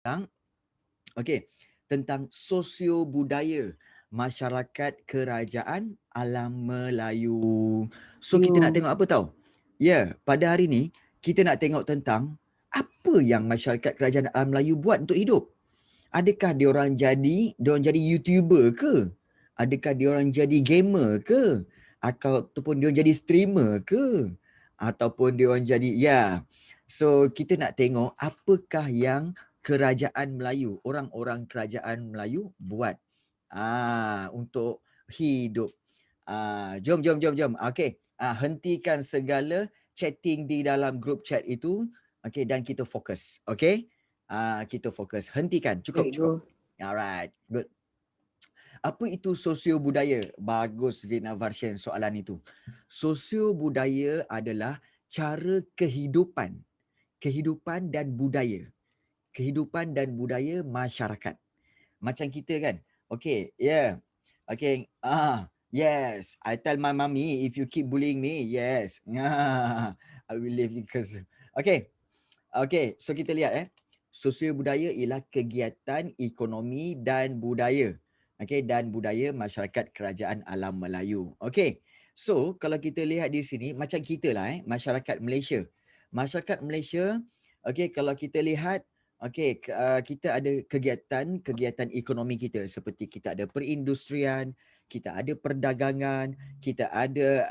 tentang tentang sosio-budaya masyarakat kerajaan alam Melayu. So kita nak You. tengok apa tahu? Ya, pada hari ni kita nak tengok tentang apa yang masyarakat kerajaan alam Melayu buat untuk hidup. Adakah diorang jadi YouTuber ke? Adakah diorang jadi gamer ke? Ataupun diorang jadi streamer ke? Ataupun diorang jadi So kita nak tengok apakah yang kerajaan Melayu, orang-orang kerajaan Melayu buat untuk hidup. Jom. Okey, hentikan segala chatting di dalam group chat itu, dan kita fokus. Okey? Kita fokus. Hentikan. Okay, Cukup. go. Alright, good. Apa itu sosio-budaya? Bagus Vina Varshan soalan itu. Sosio-budaya adalah cara kehidupan dan budaya. Kehidupan dan budaya masyarakat. Macam kita kan? Okay, yeah. Okay, yes. I tell my mommy, if you keep bullying me, yes. I will leave you because... Okay, so kita lihat sosial budaya ialah kegiatan ekonomi dan budaya. Dan budaya masyarakat kerajaan alam Melayu. Okay, so kalau kita lihat di sini, macam kita lah masyarakat Malaysia. Masyarakat Malaysia, kalau kita lihat, kita ada kegiatan ekonomi kita seperti kita ada perindustrian, kita ada perdagangan, kita ada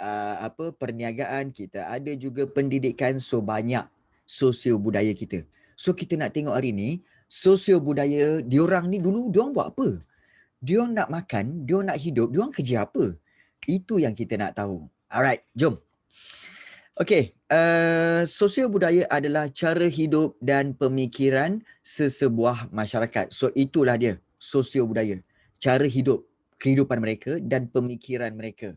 perniagaan, kita ada juga pendidikan, so banyak sosio budaya kita. So kita nak tengok hari ni, sosio budaya diorang ni dulu diorang buat apa? Diorang nak makan, diorang nak hidup, diorang kerja apa? Itu yang kita nak tahu. Alright, jom. Sosio budaya adalah cara hidup dan pemikiran sesebuah masyarakat. So itulah dia, sosio budaya. Cara hidup, kehidupan mereka dan pemikiran mereka.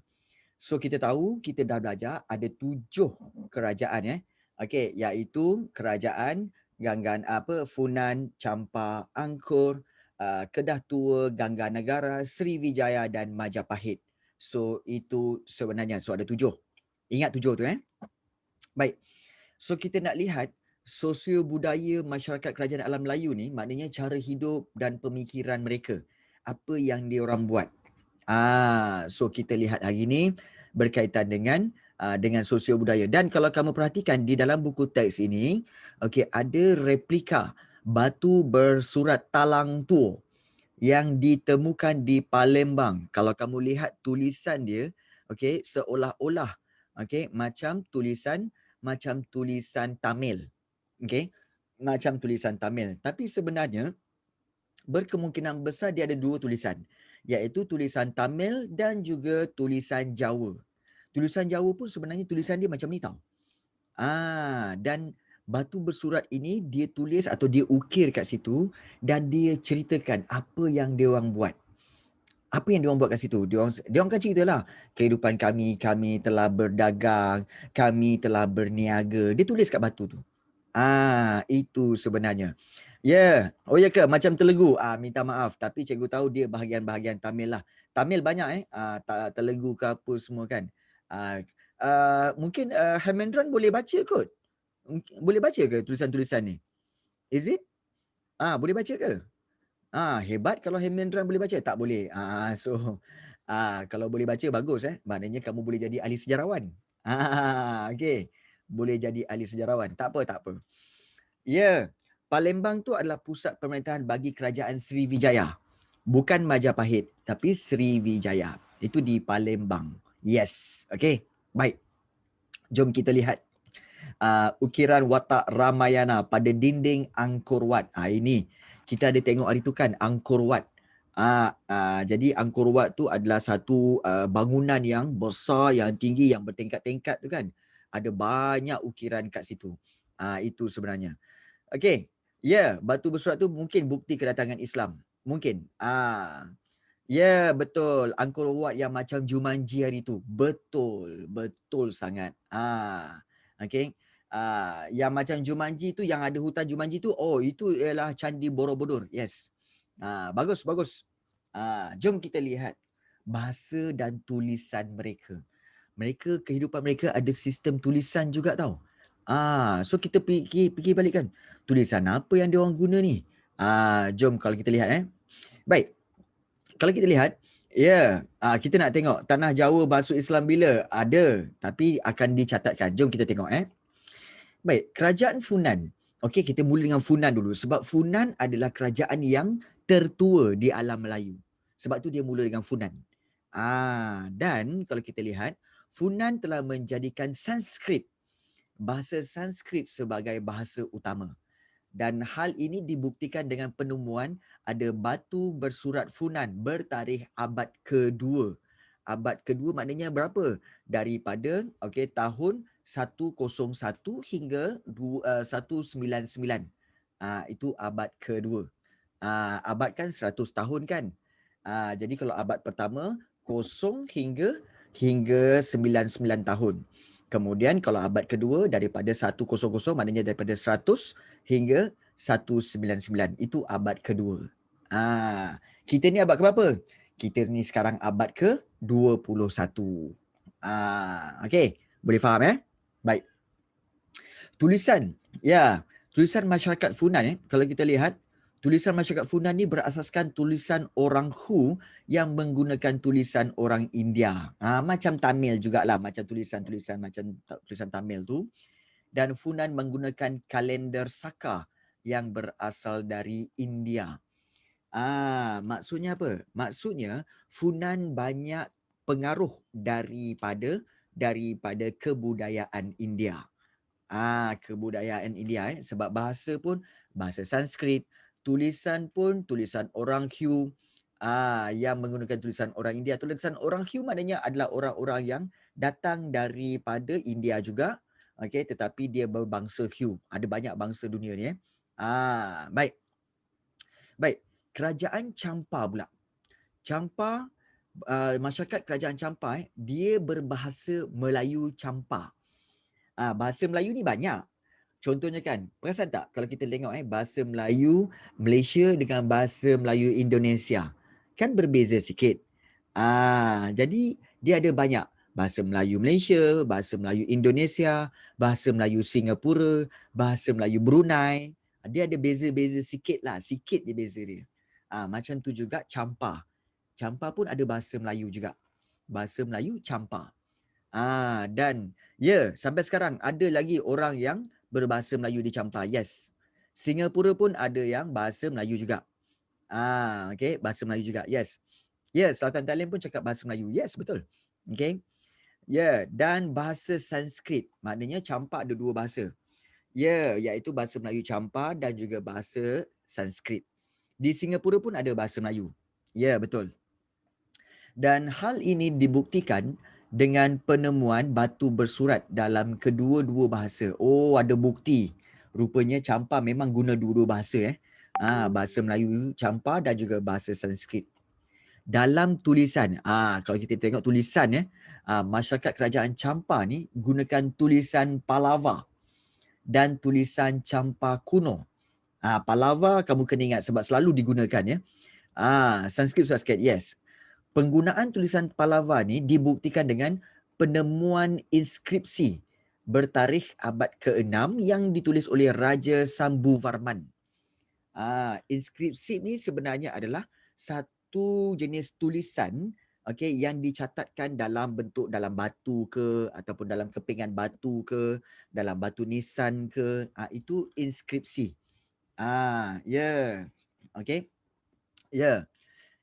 So kita tahu, kita dah belajar ada 7 kerajaan iaitu kerajaan Funan, Champa, Angkor, Kedah Tua, Gangganagara, Srivijaya dan Majapahit. So itu sebenarnya, so ada 7. Ingat 7 tu Baik. So kita nak lihat sosio budaya masyarakat kerajaan alam Melayu ni, maknanya cara hidup dan pemikiran mereka. Apa yang diorang buat. So kita lihat hari ni berkaitan dengan sosio budaya. Dan kalau kamu perhatikan di dalam buku teks ini, ada replika batu bersurat talang tua yang ditemukan di Palembang. Kalau kamu lihat tulisan dia, seolah-olah macam tulisan Tamil. Macam tulisan Tamil. Tapi sebenarnya berkemungkinan besar dia ada 2 tulisan, iaitu tulisan Tamil dan juga tulisan Jawa. Tulisan Jawa pun sebenarnya tulisan dia macam ni tau. Dan batu bersurat ini dia tulis atau dia ukir kat situ dan dia ceritakan apa yang dia orang buat. Apa yang dia orang buat kat situ? Dia orang kan ceritalah kehidupan kami telah berdagang, kami telah berniaga. Dia tulis kat batu tu. Itu sebenarnya. Oh ya ke? Macam Telugu. Minta maaf. Tapi cikgu tahu dia bahagian-bahagian Tamil lah. Tamil banyak Telugu ke apa semua kan. Mungkin Hemendran boleh baca kot. Boleh baca ke tulisan-tulisan ni? Is it? Boleh baca ke? Hebat kalau Hemendran boleh baca. Tak boleh. So kalau boleh baca bagus Maknanya kamu boleh jadi ahli sejarawan. Okey. Boleh jadi ahli sejarawan. Tak apa. Palembang tu adalah pusat pemerintahan bagi kerajaan Srivijaya. Bukan Majapahit, tapi Srivijaya. Itu di Palembang. Yes. Okey. Baik. Jom kita lihat ukiran watak Ramayana pada dinding Angkor Wat. Ini kita ada tengok hari tu kan, Angkor Wat. Jadi Angkor Wat tu adalah satu bangunan yang besar, yang tinggi, yang bertingkat-tingkat tu kan. Ada banyak ukiran kat situ. Itu sebenarnya. Okey. Batu bersurat tu mungkin bukti kedatangan Islam. Mungkin. Betul. Angkor Wat yang macam Jumanji hari tu. Betul sangat. Okey. Yang macam Jumanji tu, yang ada hutan Jumanji tu, itu ialah Candi Borobudur. Yes. Bagus. Jom kita lihat bahasa dan tulisan mereka. Kehidupan mereka ada sistem tulisan juga tau. So kita fikir balik kan, tulisan apa yang dia orang guna ni? Jom kalau kita lihat Baik. Kalau kita lihat, kita nak tengok tanah Jawa masuk Islam bila? Ada, tapi akan dicatatkan. Jom kita tengok Baik, kerajaan Funan. Okey, kita mula dengan Funan dulu sebab Funan adalah kerajaan yang tertua di alam Melayu. Sebab tu dia mula dengan Funan. Dan kalau kita lihat, Funan telah menjadikan Sanskrit, bahasa Sanskrit sebagai bahasa utama. Dan hal ini dibuktikan dengan penemuan ada batu bersurat Funan bertarikh abad kedua. Abad kedua maknanya berapa? Daripada tahun 101 hingga 199. Itu abad kedua. Abad kan 100 tahun kan? Jadi kalau abad pertama 0 hingga 99 tahun. Kemudian kalau abad kedua daripada 100 maknanya daripada 100 hingga 199. Itu abad kedua. Kita ni abad ke berapa? Kita ni sekarang abad ke-21. Okey, boleh faham Baik. Tulisan. Tulisan masyarakat Funan kalau kita lihat, tulisan masyarakat Funan ni berasaskan tulisan orang Hu yang menggunakan tulisan orang India. Macam Tamil jugalah, macam tulisan-tulisan macam tulisan Tamil tu. Dan Funan menggunakan kalender Saka yang berasal dari India. Maksudnya apa? Maksudnya Funan banyak pengaruh daripada kebudayaan India. Kebudayaan India sebab bahasa pun bahasa Sanskrit, tulisan pun tulisan orang Hu yang menggunakan tulisan orang India. Tulisan orang Hu maknanya adalah orang-orang yang datang daripada India juga. Okey, tetapi dia berbangsa Hu. Ada banyak bangsa dunia ni Baik. Kerajaan Champa pula. Champa, masyarakat kerajaan Champa dia berbahasa Melayu Champa. Bahasa Melayu ni banyak. Contohnya kan, perasan tak kalau kita tengok bahasa Melayu Malaysia dengan bahasa Melayu Indonesia kan berbeza sikit. Jadi dia ada banyak bahasa Melayu Malaysia, bahasa Melayu Indonesia, bahasa Melayu Singapura, bahasa Melayu Brunei. Dia ada beza-beza sikit lah, sikit je beza dia. Macam tu juga Champa. Champa pun ada bahasa Melayu juga. Bahasa Melayu Champa. Dan sampai sekarang ada lagi orang yang berbahasa Melayu di Champa. Yes. Singapura pun ada yang bahasa Melayu juga. Okey, bahasa Melayu juga. Yes. Selatan Thailand pun cakap bahasa Melayu. Yes, betul. Okey. Dan bahasa Sanskrit. Maknanya Champa ada dua bahasa. Iaitu bahasa Melayu Champa dan juga bahasa Sanskrit. Di Singapura pun ada bahasa Melayu. Betul. Dan hal ini dibuktikan dengan penemuan batu bersurat dalam kedua-dua bahasa. Ada bukti. Rupanya Champa memang guna dua-dua bahasa bahasa Melayu Champa dan juga bahasa Sanskrit. Dalam tulisan, kalau kita tengok tulisan masyarakat kerajaan Champa ni gunakan tulisan Pallava dan tulisan Champa kuno. Pallava kamu kena ingat sebab selalu digunakan Sanskrit susah sikit. Yes. Penggunaan tulisan Pallava ni dibuktikan dengan penemuan inskripsi bertarikh abad ke-6 yang ditulis oleh Raja Sambuvarman. Inskripsi ni sebenarnya adalah satu jenis tulisan yang dicatatkan dalam bentuk dalam batu ke ataupun dalam kepingan batu ke, dalam batu nisan ke, itu inskripsi.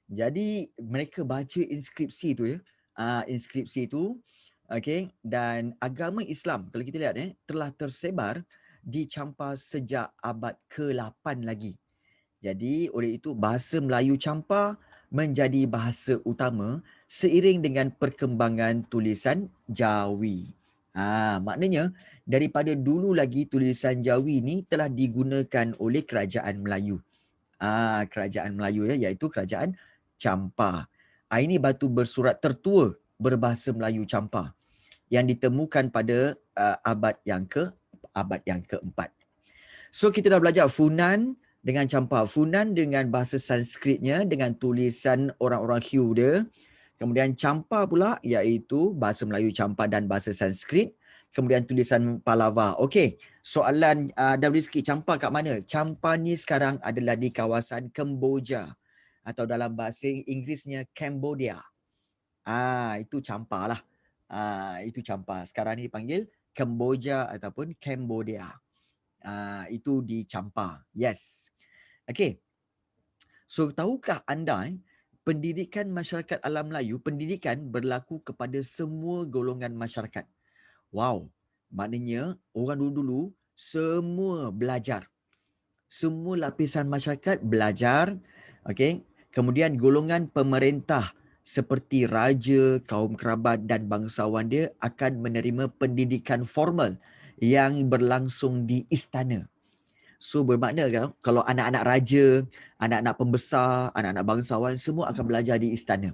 Jadi mereka baca inskripsi tu inskripsi tu dan agama Islam kalau kita lihat telah tersebar di Champa sejak abad ke-8 lagi. Jadi oleh itu bahasa Melayu Champa menjadi bahasa utama seiring dengan perkembangan tulisan Jawi. Maknanya daripada dulu lagi tulisan Jawi ni telah digunakan oleh kerajaan Melayu. Kerajaan Melayu iaitu kerajaan Champa. Ini batu bersurat tertua berbahasa Melayu Champa yang ditemukan pada abad yang keempat. So kita dah belajar Funan dengan Champa. Funan dengan bahasa Sanskritnya dengan tulisan orang-orang Hu dia. Kemudian Champa pula iaitu bahasa Melayu Champa dan bahasa Sanskrit kemudian tulisan Palava. Okey, soalan dan Rizky, Champa kat mana? Champa ni sekarang adalah di kawasan Kemboja atau dalam bahasa Inggerisnya Cambodia. Itu Champa lah. Itu Champa. Sekarang ni dipanggil Kemboja ataupun Cambodia. Itu di Champa. Yes. Okey. So, tahukah anda pendidikan masyarakat alam Melayu, pendidikan berlaku kepada semua golongan masyarakat. Wow, maknanya orang dulu-dulu semua belajar. Semua lapisan masyarakat belajar. Okay. Kemudian golongan pemerintah seperti raja, kaum kerabat dan bangsawan dia akan menerima pendidikan formal yang berlangsung di istana. So bermakna kalau anak-anak raja, anak-anak pembesar, anak-anak bangsawan semua akan belajar di istana.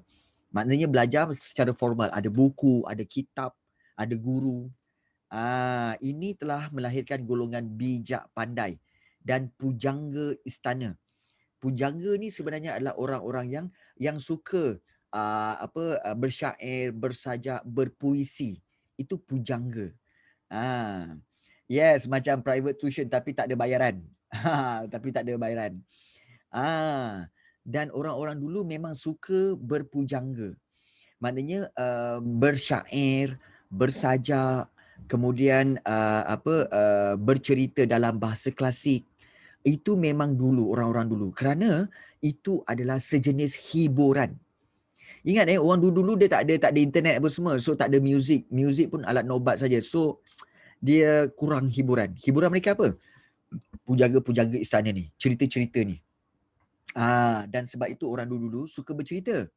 Maknanya belajar secara formal, ada buku, ada kitab, ada guru. Ini telah melahirkan golongan bijak pandai dan pujangga istana. Pujangga ni sebenarnya adalah orang-orang yang suka bersyair, bersajak, berpuisi. Itu pujangga. Yes, macam private tuition tapi tak ada bayaran. Tapi tak ada bayaran. Dan orang-orang dulu memang suka berpujangga. Maknanya bersyair, bersajak, kemudian bercerita dalam bahasa klasik. Itu memang dulu orang-orang dulu, kerana itu adalah sejenis hiburan. Ingat orang dulu-dulu dia tak ada internet apa semua, so tak ada muzik. Muzik pun alat nobat saja. So dia kurang hiburan. Hiburan mereka apa? Pujangga-pujangga istana ni, cerita-cerita ni. Dan sebab itu orang dulu-dulu suka bercerita.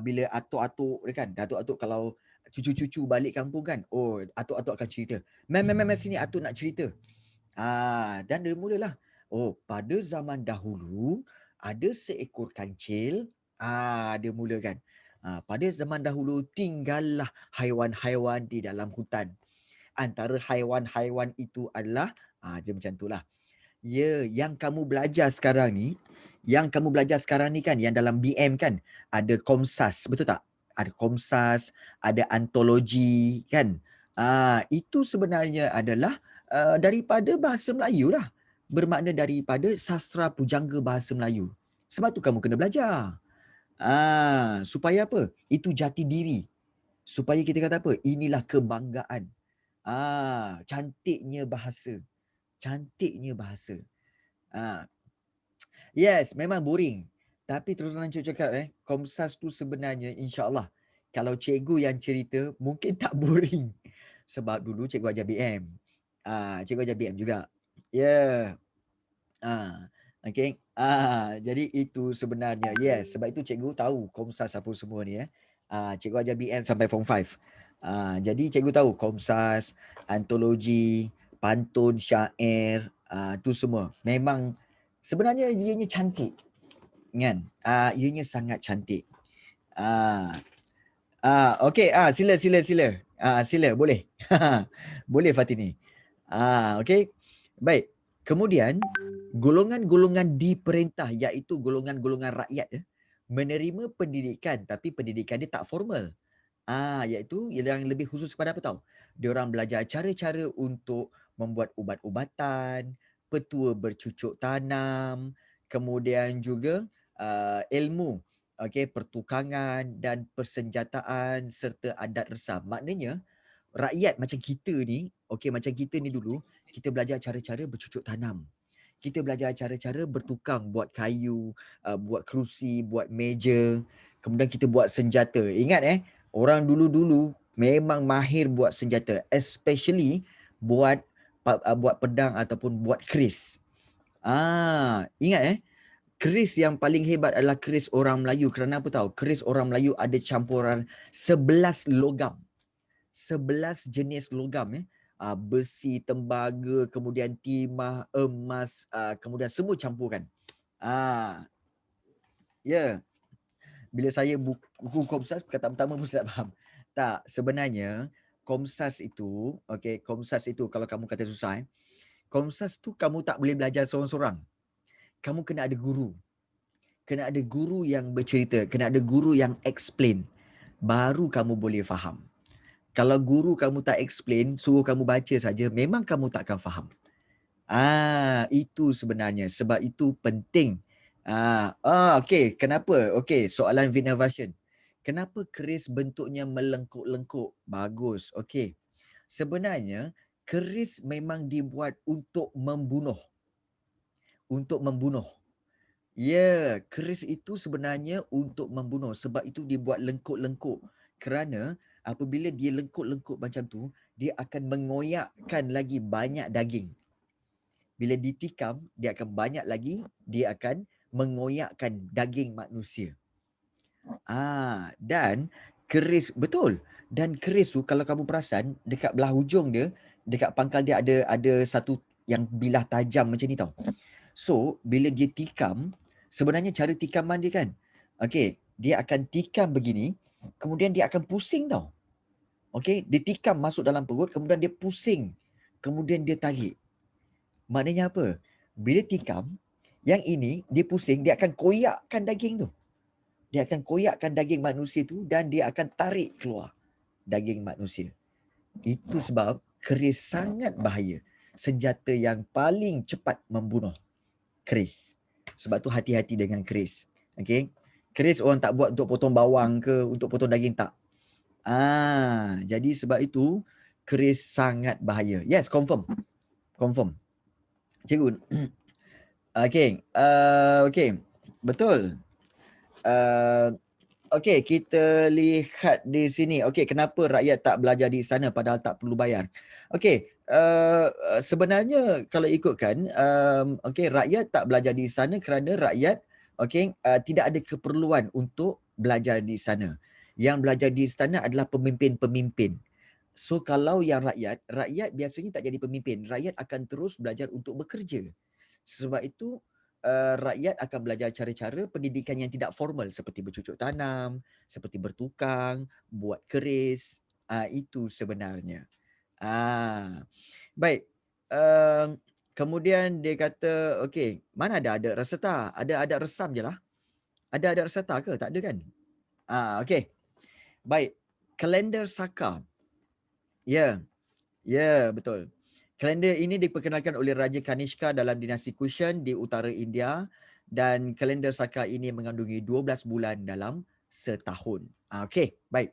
Bila atuk-atuk dia kan, atuk-atuk kalau cucu-cucu balik kampung kan, atuk-atuk akan cerita. Mem sini atuk nak cerita. Dan dia mulalah. Pada zaman dahulu ada seekor kancil. Dia mulakan. Pada zaman dahulu tinggallah haiwan-haiwan di dalam hutan. Antara haiwan-haiwan itu adalah dia macam itulah. Ya, yang kamu belajar sekarang ni, kan yang dalam BM kan ada Komsas, betul tak? Ada Komsas, ada antologi kan. Itu sebenarnya adalah daripada bahasa Melayu lah. Bermakna daripada sastra pujangga bahasa Melayu. Sebab tu kamu kena belajar. Supaya apa? Itu jati diri. Supaya kita kata apa? Inilah kebanggaan. Cantiknya bahasa. Cantiknya bahasa. Yes, memang boring. Tapi terus terang cakap Komsas tu sebenarnya insya-Allah kalau cikgu yang cerita mungkin tak boring. Sebab dulu cikgu ajar BM. Cikgu ajar BM juga. Ya. Yeah. Okey. Jadi itu sebenarnya. Yes, sebab itu cikgu tahu Komsas apa semua ni cikgu ajar BM sampai form 5. Jadi cikgu tahu Komsas, antologi, pantun, syair, tu semua. Memang sebenarnya ianya cantik. Kan? Ianya sangat cantik. Okey, sila. Sila boleh. Boleh Fatini. Okey. Baik. Kemudian golongan-golongan diperintah iaitu golongan-golongan rakyat menerima pendidikan tapi pendidikan dia tak formal. Iaitu yang lebih khusus kepada apa tahu? Diorang belajar cara-cara untuk membuat ubat-ubatan, petua bercucuk tanam, kemudian juga ilmu pertukangan dan persenjataan serta adat resam. Maknanya rakyat macam kita ni, macam kita ni dulu, kita belajar cara-cara bercucuk tanam. Kita belajar cara-cara bertukang, buat kayu, buat kerusi, buat meja. Kemudian kita buat senjata. Ingat orang dulu-dulu memang mahir buat senjata, especially buat pedang ataupun buat keris. Ingat keris yang paling hebat adalah keris orang Melayu. Kerana apa tahu? Keris orang Melayu ada campuran 11 logam. 11 jenis logam besi, tembaga, kemudian timah, emas, kemudian semua campuran. Ya. Bila saya buku Komsas perkataan pertama pun saya tak faham. Tak, sebenarnya Komsas itu, Komsas itu kalau kamu kata susah Komsas tu kamu tak boleh belajar seorang-seorang. Kamu kena ada guru. Kena ada guru yang bercerita, kena ada guru yang explain. Baru kamu boleh faham. Kalau guru kamu tak explain, suruh kamu baca saja, memang kamu takkan faham. Itu sebenarnya. Sebab itu penting. Okey. Kenapa? Okey, soalan Vinaya Version. Kenapa keris bentuknya melengkuk-lengkuk? Bagus. Okey. Sebenarnya, keris memang dibuat untuk membunuh. Untuk membunuh. Ya, keris itu sebenarnya untuk membunuh. Sebab itu dibuat lengkuk-lengkuk. Kerana apabila dia lengkuk-lengkuk macam tu, dia akan mengoyakkan lagi banyak daging. Bila ditikam, dia akan banyak lagi, dia akan mengoyakkan daging manusia. Dan keris, betul. Dan keris tu kalau kamu perasan, dekat belah hujung dia, dekat pangkal dia ada satu yang bilah tajam macam ni tau. So, bila dia tikam, sebenarnya cara tikaman dia kan, okey, dia akan tikam begini, kemudian dia akan pusing tau. Okey, dia tikam masuk dalam perut, kemudian dia pusing, kemudian dia tarik. Maknanya apa? Bila tikam, yang ini dia pusing, dia akan koyakkan daging tu. Dia akan koyakkan daging manusia tu dan dia akan tarik keluar daging manusia. Itu sebab keris sangat bahaya. Senjata yang paling cepat membunuh, keris. Sebab tu hati-hati dengan keris. Okey. Keris orang tak buat untuk potong bawang ke, untuk potong daging, tak. Jadi sebab itu keris sangat bahaya. Yes, confirm. Confirm. Cikgu. Okey. Okey. Betul. Okey, kita lihat di sini. Okey, kenapa rakyat tak belajar di sana padahal tak perlu bayar? Okey, sebenarnya kalau ikutkan, okey, rakyat tak belajar di sana kerana rakyat, okey, tidak ada keperluan untuk belajar di sana. Yang belajar di sana adalah pemimpin-pemimpin. So kalau yang rakyat biasanya tak jadi pemimpin. Rakyat akan terus belajar untuk bekerja. Sebab itu rakyat akan belajar cara-cara pendidikan yang tidak formal seperti bercucuk tanam, seperti bertukang, buat keris. Itu sebenarnya. Baik. Kemudian dia kata, okey, mana ada adat reseta? Ada adat resam je lah. Ada adat reseta ke? Tak ada kan? Okey. Baik. Kalender Saka. Ya. Ya, betul. Kalender ini diperkenalkan oleh Raja Kanishka dalam dinasti Kushan di utara India dan kalender Saka ini mengandungi 12 bulan dalam setahun. Okey, baik.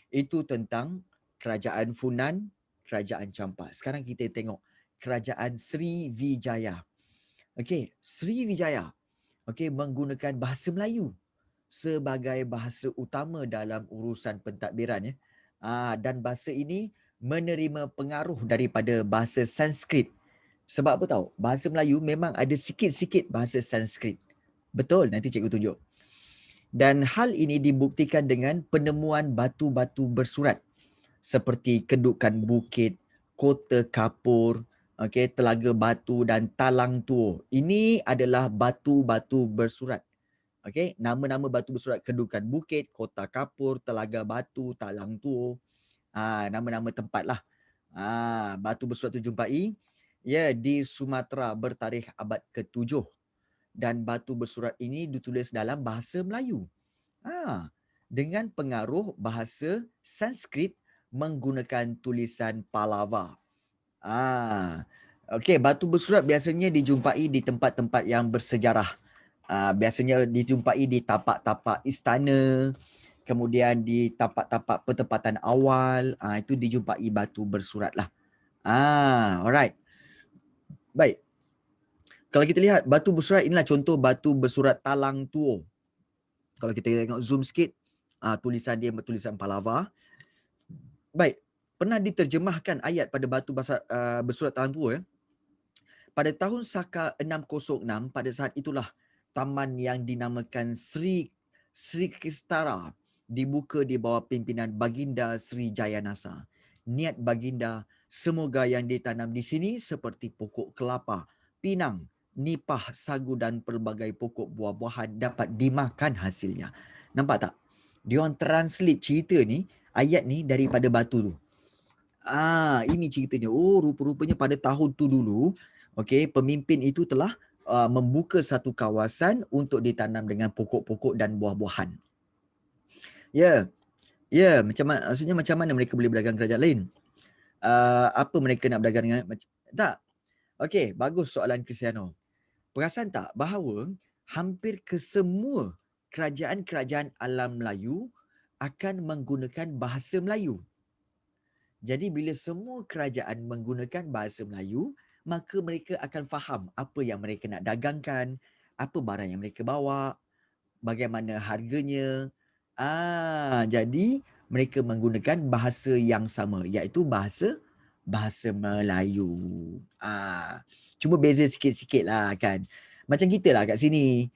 Itu tentang kerajaan Funan, kerajaan Champa. Sekarang kita tengok kerajaan Sriwijaya. Okey, Sriwijaya. Okey, menggunakan bahasa Melayu sebagai bahasa utama dalam urusan pentadbiran, ya. Dan bahasa ini menerima pengaruh daripada bahasa Sanskrit. Sebab apa tahu? Bahasa Melayu memang ada sikit-sikit bahasa Sanskrit. Betul, nanti cikgu tunjuk. Dan hal ini dibuktikan dengan penemuan batu-batu bersurat seperti Kedukan Bukit, Kota Kapur, okey, Telaga Batu dan Talang Tuo. Ini adalah batu-batu bersurat. Okey, nama-nama batu bersurat Kedukan Bukit, Kota Kapur, Telaga Batu, Talang Tuo. Nama-nama tempat lah. Batu bersurat tu jumpai di Sumatera bertarikh abad ke-7 dan batu bersurat ini ditulis dalam bahasa Melayu. Dengan pengaruh bahasa Sanskrit menggunakan tulisan Pallava. Okey, batu bersurat biasanya dijumpai di tempat-tempat yang bersejarah. Biasanya dijumpai di tapak-tapak istana, kemudian di tapak-tapak pertempatan awal, itu dijumpai batu bersurat lah. Alright. Baik. Kalau kita lihat batu bersurat, inilah contoh batu bersurat Talang Tuo. Kalau kita tengok zoom sikit, tulisan dia bertulisan Pallava. Baik. Pernah diterjemahkan ayat pada batu bersurat Talang Tuo, ya. Pada tahun Saka 606, pada saat itulah taman yang dinamakan Sri Kistara dibuka di bawah pimpinan Baginda Sri Jayanasa. Niat Baginda, semoga yang ditanam di sini seperti pokok kelapa, pinang, nipah, sagu dan pelbagai pokok buah-buahan dapat dimakan hasilnya. Nampak tak? Dia orang translate cerita ni, ayat ni daripada batu tu. Ini ceritanya. Rupa-rupanya pada tahun tu dulu, okey, pemimpin itu telah membuka satu kawasan untuk ditanam dengan pokok-pokok dan buah-buahan. Ya. Ya, maksudnya macam mana mereka boleh berdagang kerajaan lain? Apa mereka nak berdagang dengan tak. Okey, bagus soalan Cristiano. Perasan tak bahawa hampir kesemua kerajaan-kerajaan alam Melayu akan menggunakan bahasa Melayu. Jadi bila semua kerajaan menggunakan bahasa Melayu, maka mereka akan faham apa yang mereka nak dagangkan, apa barang yang mereka bawa, bagaimana harganya. Jadi mereka menggunakan bahasa yang sama, iaitu bahasa Melayu. Cuma beza sikit-sikit lah kan. Macam kita lah kat sini.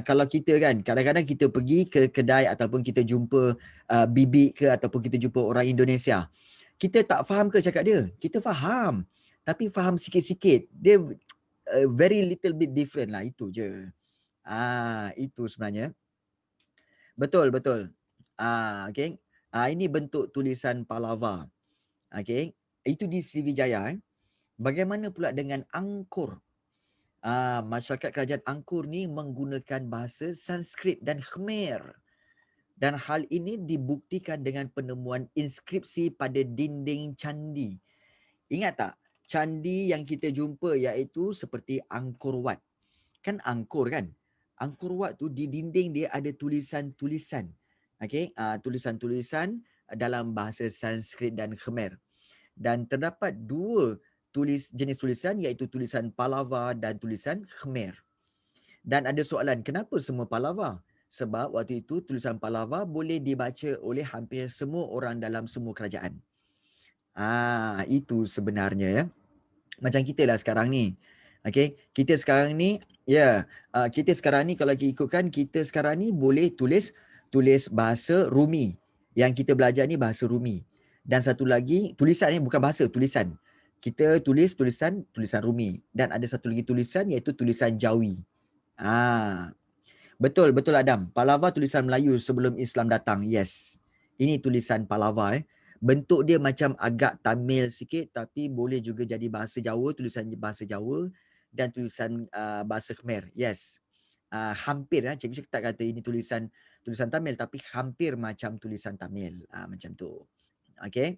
Kalau kita kan kadang-kadang kita pergi ke kedai ataupun kita jumpa bibik ke ataupun kita jumpa orang Indonesia. Kita tak faham ke cakap dia? Kita faham. Tapi faham sikit-sikit. Dia very little bit different lah, itu je. Itu sebenarnya. Betul, betul. Okay. Ini bentuk tulisan Palava. Okay. Itu di Srivijaya. Bagaimana pula dengan Angkor? Masyarakat kerajaan Angkor ni menggunakan bahasa Sanskrit dan Khmer. Dan hal ini dibuktikan dengan penemuan inskripsi pada dinding candi. Ingat tak? Candi yang kita jumpa iaitu seperti Angkor Wat. Kan Angkor kan? Angkor Wat tu di dinding dia ada tulisan-tulisan. Okay? Tulisan-tulisan dalam bahasa Sanskrit dan Khmer. Dan terdapat dua jenis tulisan iaitu tulisan Palava dan tulisan Khmer. Dan ada soalan, kenapa semua Palava? Sebab waktu itu tulisan Palava boleh dibaca oleh hampir semua orang dalam semua kerajaan. Itu sebenarnya ya. Macam kita lah sekarang ni. Okay, kita sekarang ni, kita sekarang ni kalau ikutkan, kita sekarang ni boleh tulis bahasa Rumi. Yang kita belajar ni bahasa Rumi. Dan satu lagi, tulisan ni bukan bahasa, tulisan. Kita tulis tulisan Rumi. Dan ada satu lagi tulisan iaitu tulisan Jawi. Betul Adam. Palava tulisan Melayu sebelum Islam datang. Yes. Ini tulisan Palava. Bentuk dia macam agak Tamil sikit tapi boleh juga jadi bahasa Jawa, tulisan bahasa Jawa dan tulisan bahasa Khmer. Yes. Hampir cikgu tak kata ini tulisan Tamil tapi hampir macam tulisan Tamil. Macam tu. Okey.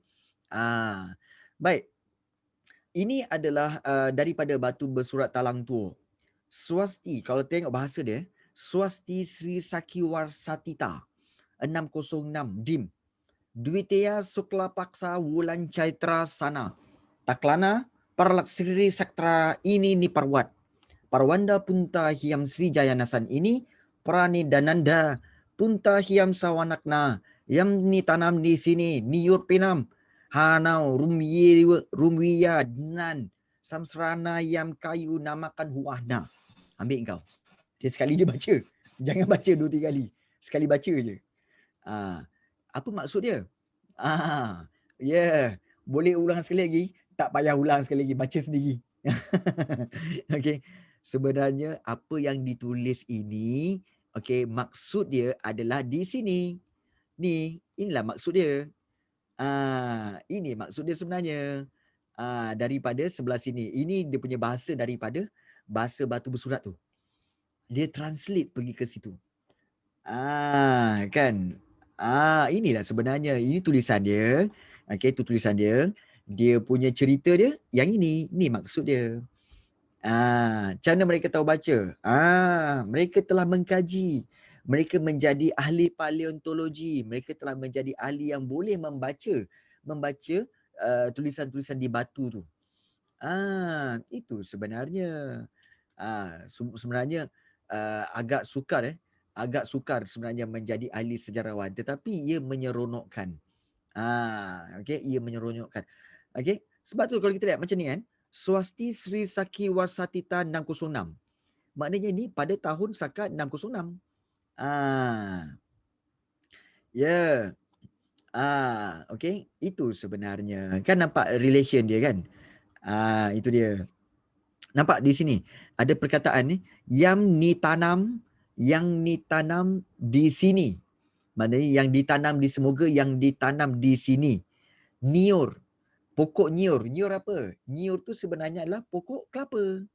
Baik. Ini adalah daripada batu bersurat talang tua. Swasti, kalau tengok bahasa dia, Swasti Sri Sakiwarsatita 606 Dim. Dwitiya Sukla Paksa Wulan Chaitra Sana. Taklana Parlaksiri Saktra ini ni Parwat. Parwanda Punta Hiam Sri Jayanasan ini Prani Dananda Punta Hiam Sawanakna yang ni tanam di sini Niur Pinam Hanau Rumwiya Nan Samsrana yang kayu namakan Huahna. Ambil kau. Dia sekali je baca. Jangan baca 2-3 kali. Sekali baca je. Apa maksud dia? Boleh ulang sekali lagi. Tak payah ulang sekali lagi. Baca sendiri. Okay. Sebenarnya apa yang ditulis ini, okay, maksud dia adalah di sini. Inilah maksud dia. Ini maksud dia sebenarnya. Daripada sebelah sini. Ini dia punya bahasa daripada bahasa batu bersurat tu. Dia translate pergi ke situ. Kan. Inilah sebenarnya. Ini tulisan dia. Okay, itu tulisan dia. Dia punya cerita dia. Yang ini. Ini maksud dia. Macam mana mereka tahu baca? Mereka telah mengkaji. Mereka menjadi ahli paleontologi. Mereka telah menjadi ahli yang boleh membaca tulisan-tulisan di batu tu. Itu sebenarnya. Sebenarnya agak sukar sebenarnya menjadi ahli sejarawan, tetapi ia menyeronokkan. Okey, ia menyeronokkan. Okey, sebab tu kalau kita lihat macam ni kan, Swasti Sri Sakiwarsatita 606. Maknanya ni pada tahun Saka 606. Okey, itu sebenarnya. Kan nampak relation dia kan? Itu dia. Nampak di sini ada perkataan ni yang ditanam di sini. Maknanya yang ditanam di semoga yang ditanam di sini. Niur. Pokok niur. Niur apa? Niur tu sebenarnya adalah pokok kelapa.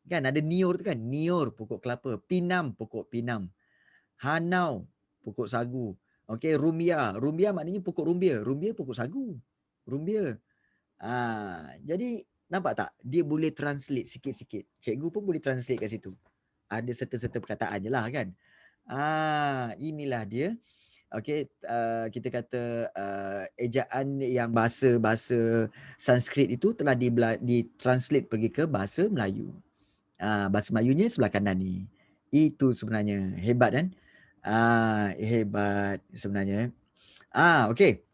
Kan ada niur tu kan? Niur pokok kelapa. Pinam pokok pinam. Hanau pokok sagu. Okey, rumbia. Rumbia maknanya pokok rumbia. Rumbia pokok sagu. Rumbia. Jadi nampak tak? Dia boleh translate sikit-sikit. Cikgu pun boleh translate kat situ. Ada serta-serta perkataan je lah kan. Inilah dia. Okey, kita kata ejaan yang bahasa Sanskrit itu telah ditranslate pergi ke bahasa Melayu. Bahasa Melayunya sebelah kanan ni. Itu sebenarnya. Hebat kan? Hebat sebenarnya. Okey.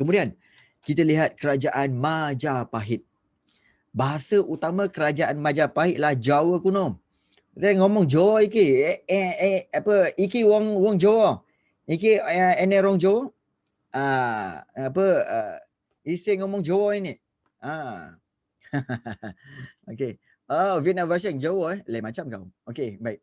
Kemudian kita lihat kerajaan Majapahit. Bahasa utama kerajaan Majapahit lah Jawa kuno. Dia ngomong Jawa iki. Iki wong Jawa. Iki ene orang Jawa. Isi ngomong Jawa ini. Okey. Vietnam version Jawa lain macam kau. Okey, baik.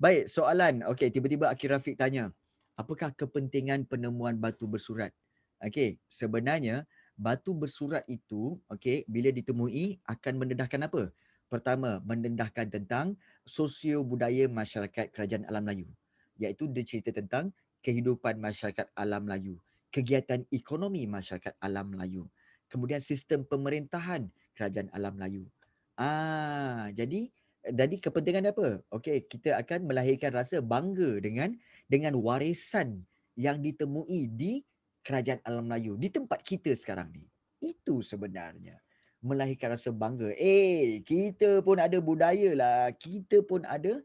Baik, soalan. Okey, tiba-tiba Akil Rafiq tanya, apakah kepentingan penemuan batu bersurat? Okey, sebenarnya batu bersurat itu, okey, bila ditemui akan mendedahkan apa? Pertama, mendedahkan tentang sosio budaya masyarakat kerajaan alam Melayu. Iaitu dia cerita tentang kehidupan masyarakat alam Melayu, kegiatan ekonomi masyarakat alam Melayu, kemudian sistem pemerintahan kerajaan alam Melayu. Jadi kepentingan dia apa? Okey, kita akan melahirkan rasa bangga dengan warisan yang ditemui di kerajaan alam Melayu di tempat kita sekarang ni. Itu sebenarnya melahirkan rasa bangga. Kita pun ada budaya lah. Kita pun ada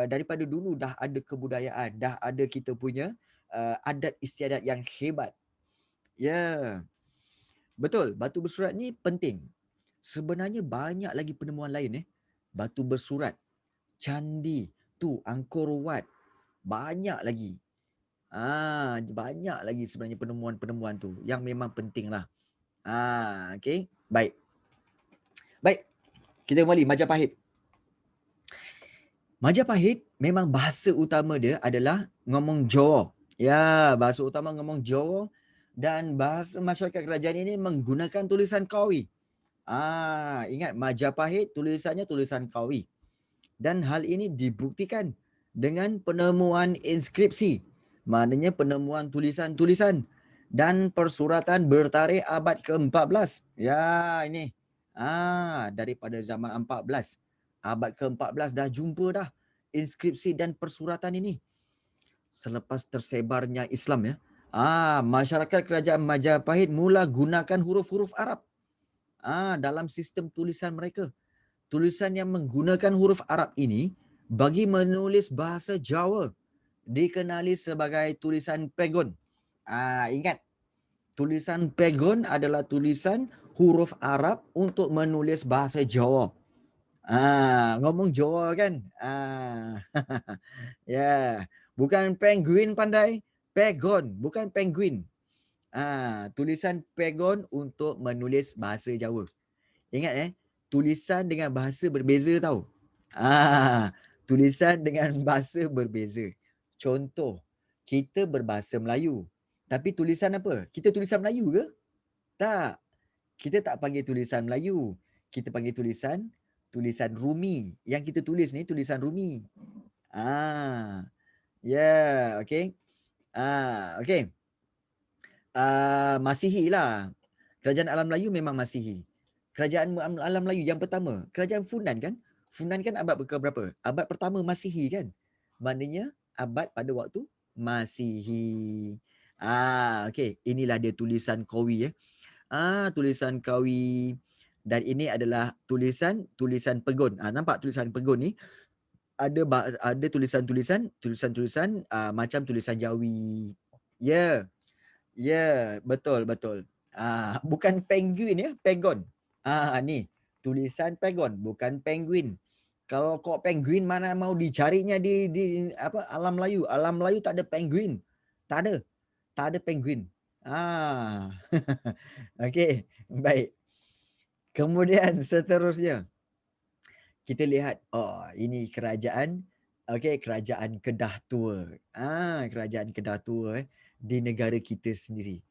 daripada dulu dah ada kebudayaan, dah ada kita punya adat istiadat yang hebat. Ya. Betul, batu bersurat ni penting. Sebenarnya banyak lagi penemuan lain batu bersurat, candi, Angkor Wat. Banyak lagi. Banyak lagi sebenarnya penemuan-penemuan tu yang memang penting lah. Okey. Baik. Kita kembali Majapahit. Majapahit memang bahasa utama dia adalah ngomong Jawa. Ya, bahasa utama ngomong Jawa dan bahasa masyarakat kerajaan ini menggunakan tulisan Kawi. Ingat Majapahit tulisannya tulisan Kawi. Dan hal ini dibuktikan dengan penemuan inskripsi. Maknanya penemuan tulisan-tulisan dan persuratan bertarikh abad ke-14. Ya, ini. Daripada zaman 14. Abad ke-14 dah jumpa dah inskripsi dan persuratan ini. Selepas tersebarnya Islam ya. Masyarakat kerajaan Majapahit mula gunakan huruf-huruf Arab. Dalam sistem tulisan mereka. Tulisan yang menggunakan huruf Arab ini bagi menulis bahasa Jawa dikenali sebagai tulisan Pegon. Ingat, tulisan Pegon adalah tulisan huruf Arab untuk menulis bahasa Jawa. Ngomong Jawa kan? Ya, bukan penguin pandai, Pegon, bukan penguin. Tulisan Pegon untuk menulis bahasa Jawa. Ingat tulisan dengan bahasa berbeza tau. Tulisan dengan bahasa berbeza. Contoh, kita berbahasa Melayu. Tapi tulisan apa? Kita tulisan Melayu ke? Tak. Kita tak panggil tulisan Melayu. Kita panggil tulisan Rumi. Yang kita tulis ni tulisan Rumi. Okey. Okey. Masihi lah. Kerajaan alam Melayu memang Masihi. Kerajaan alam Melayu yang pertama, kerajaan Funan kan? Funan kan abad ke-berapa? Abad pertama Masihi kan? Maknanya abad pada waktu Masihi. Okey, inilah dia tulisan Kawi tulisan Kawi dan ini adalah tulisan Pegon. Nampak tulisan Pegon ni ada tulisan-tulisan macam tulisan Jawi. Ya, betul. Bukan penguin ya, Pegon. Ni tulisan Pegon, bukan penguin. Kalau kok penguin mana mau dicarinya di alam Melayu? Alam Melayu tak ada penguin. Tak ada penguin. Okey, baik. Kemudian seterusnya kita lihat ini kerajaan Kedah Tua. Kerajaan Kedah Tua di negara kita sendiri.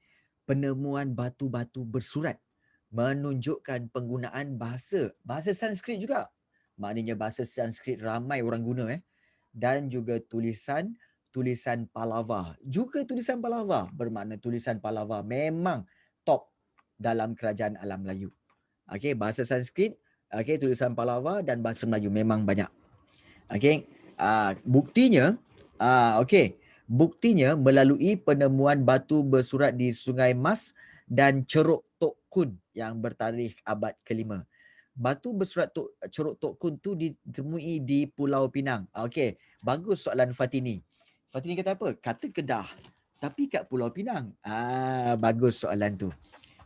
Penemuan batu-batu bersurat menunjukkan penggunaan bahasa Sanskrit juga. Maknanya bahasa Sanskrit ramai orang guna dan juga tulisan Palava. Juga tulisan Palava bermakna tulisan Palava memang top dalam kerajaan alam Melayu. Okey, bahasa Sanskrit, okey, tulisan Palava dan bahasa Melayu memang banyak. Okey, buktinya, okey, buktinya melalui penemuan batu bersurat di Sungai Mas dan Ceruk Tok Kun yang bertarikh abad ke-5. Batu bersurat Ceruk Tok Kun tu ditemui di Pulau Pinang. Okey, bagus soalan Fatini. Fatini kata apa? Kata Kedah. Tapi kat Pulau Pinang. Bagus soalan tu.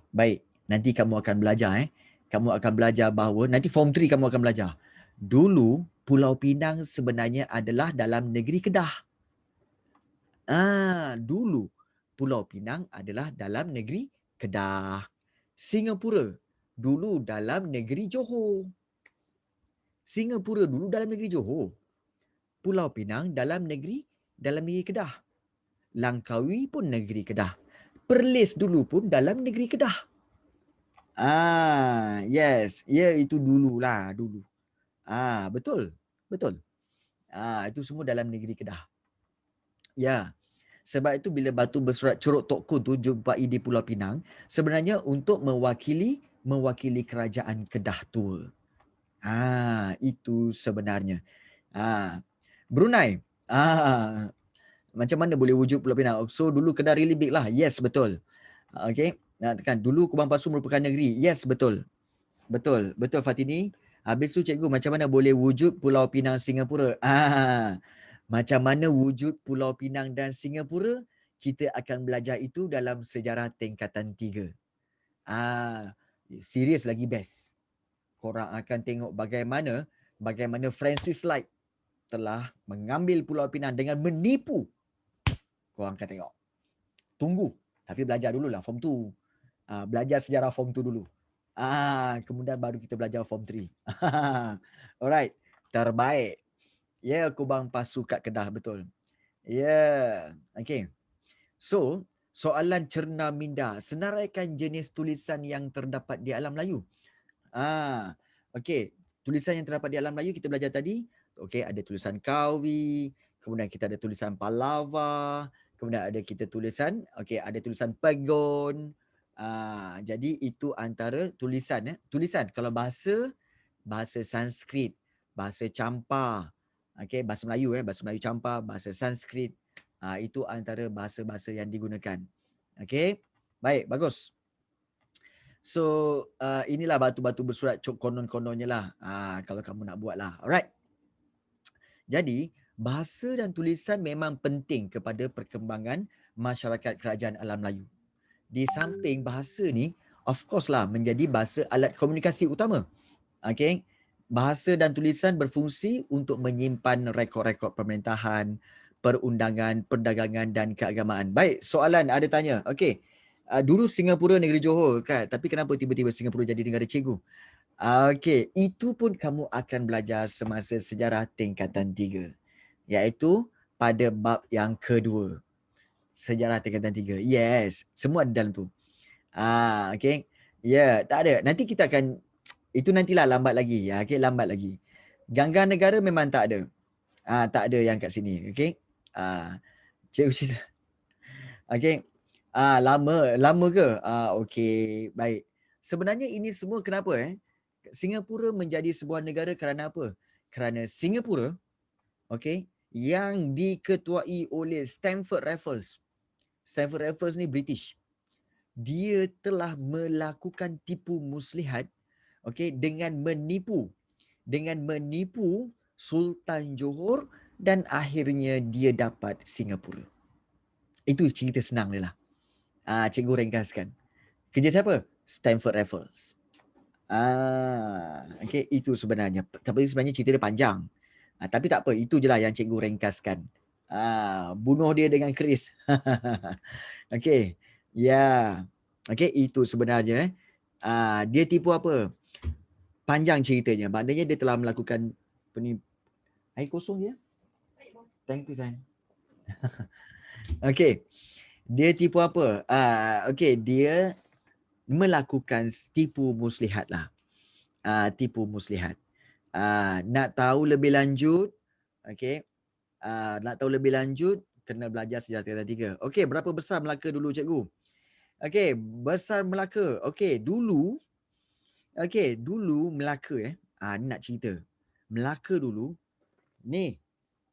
Baik, nanti kamu akan belajar Kamu akan belajar bahawa nanti form 3 kamu akan belajar. Dulu Pulau Pinang sebenarnya adalah dalam negeri Kedah. Dulu Pulau Pinang adalah dalam negeri Kedah. Singapura dulu dalam negeri Johor. Singapura dulu dalam negeri Johor. Pulau Pinang dalam negeri Kedah. Langkawi pun negeri Kedah. Perlis dulu pun dalam negeri Kedah. Yes, ya itu dululah dulu. Betul. Betul. Itu semua dalam negeri Kedah. Ya. Sebab itu bila batu bersurat Ceruk Tok Kun tu jumpai di Pulau Pinang, sebenarnya untuk mewakili kerajaan Kedah tua. Itu sebenarnya. Brunei. Macam mana boleh wujud Pulau Pinang? So dulu Kedah really big lah. Yes, betul. Okay. Kan dulu Kubang Pasu merupakan negeri. Yes, betul. Betul Fatini. Habis tu cikgu, macam mana boleh wujud Pulau Pinang Singapura? Macam mana wujud Pulau Pinang dan Singapura? Kita akan belajar itu dalam sejarah tingkatan 3. Serius lagi best. Korang akan tengok bagaimana Francis Light telah mengambil Pulau Pinang dengan menipu. Korang akan tengok. Tunggu. Tapi belajar dululah form 2. Belajar sejarah form 2 dulu. Kemudian baru kita belajar form 3. Alright. Terbaik. Ya, Kubang Pasu kat Kedah, betul. Ya. Okay. So, soalan cerna minda. Senaraikan jenis tulisan yang terdapat di alam Melayu. Okay. Tulisan yang terdapat di alam Melayu kita belajar tadi. Okay, ada tulisan Kawi. Kemudian kita ada tulisan Palava. Kemudian ada kita tulisan, ada tulisan Pegon. Jadi itu antara tulisan. Tulisan kalau bahasa Sanskrit, bahasa Champa, bahasa Melayu bahasa Melayu Champa, bahasa Sanskrit. Itu antara bahasa-bahasa yang digunakan. Baik, bagus. So inilah batu-batu bersurat konon-kononnya lah. Kalau kamu nak buat lah. Alright. Jadi bahasa dan tulisan memang penting kepada perkembangan masyarakat kerajaan alam Melayu. Di samping bahasa ni, of course lah menjadi bahasa alat komunikasi utama. Bahasa dan tulisan berfungsi untuk menyimpan rekod-rekod pemerintahan, perundangan, perdagangan dan keagamaan. Baik, soalan ada tanya. Dulu Singapura negeri Johor kan, tapi kenapa tiba-tiba Singapura jadi negara cikgu? Itu pun kamu akan belajar semasa sejarah tingkatan 3. Iaitu pada bab yang kedua. Sejarah tingkatan 3. Yes, semua ada dalam tu. Ya, tak ada. Nanti kita akan, itu nantilah lambat lagi. Lambat lagi. Ganggar negara memang tak ada. Tak ada yang kat sini. Cikgu cerita. Lama ke? Baik. Sebenarnya ini semua kenapa Singapura menjadi sebuah negara kerana apa? Kerana Singapura, yang diketuai oleh Stamford Raffles. Stamford Raffles ni British. Dia telah melakukan tipu muslihat, dengan menipu Sultan Johor dan akhirnya dia dapat Singapura. Itu cerita senang dia lah. Cikgu ringkaskan. Kerja siapa? Stamford Raffles. Itu sebenarnya. Tapi sebenarnya cerita dia panjang. Tapi tak apa, itu je lah yang cikgu ringkaskan. Bunuh dia dengan keris. Ya. Itu sebenarnya. Dia tipu apa? Panjang ceritanya. Maknanya dia telah melakukan air kosong dia. Thank you, Zain. Dia tipu apa? Dia melakukan tipu muslihat lah. Tipu muslihat. Nak tahu lebih lanjut, Nak tahu lebih lanjut, kena belajar sejarah tingkatan 3. Okey, berapa besar Melaka dulu cikgu? Okey, besar Melaka. Dulu Melaka ni nak cerita. Melaka dulu, ni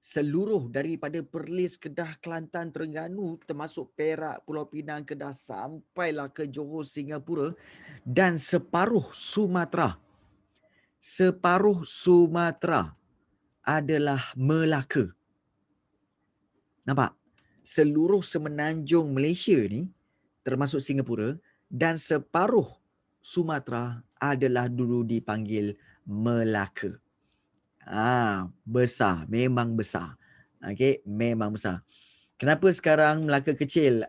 seluruh daripada Perlis, Kedah, Kelantan, Terengganu, termasuk Perak, Pulau Pinang, Kedah, sampailah ke Johor, Singapura dan separuh Sumatera adalah Melaka. Nampak? Seluruh semenanjung Malaysia ni, termasuk Singapura, dan separuh Sumatera adalah dulu dipanggil Melaka. Besar, memang besar. Okey, memang besar. Kenapa sekarang Melaka kecil?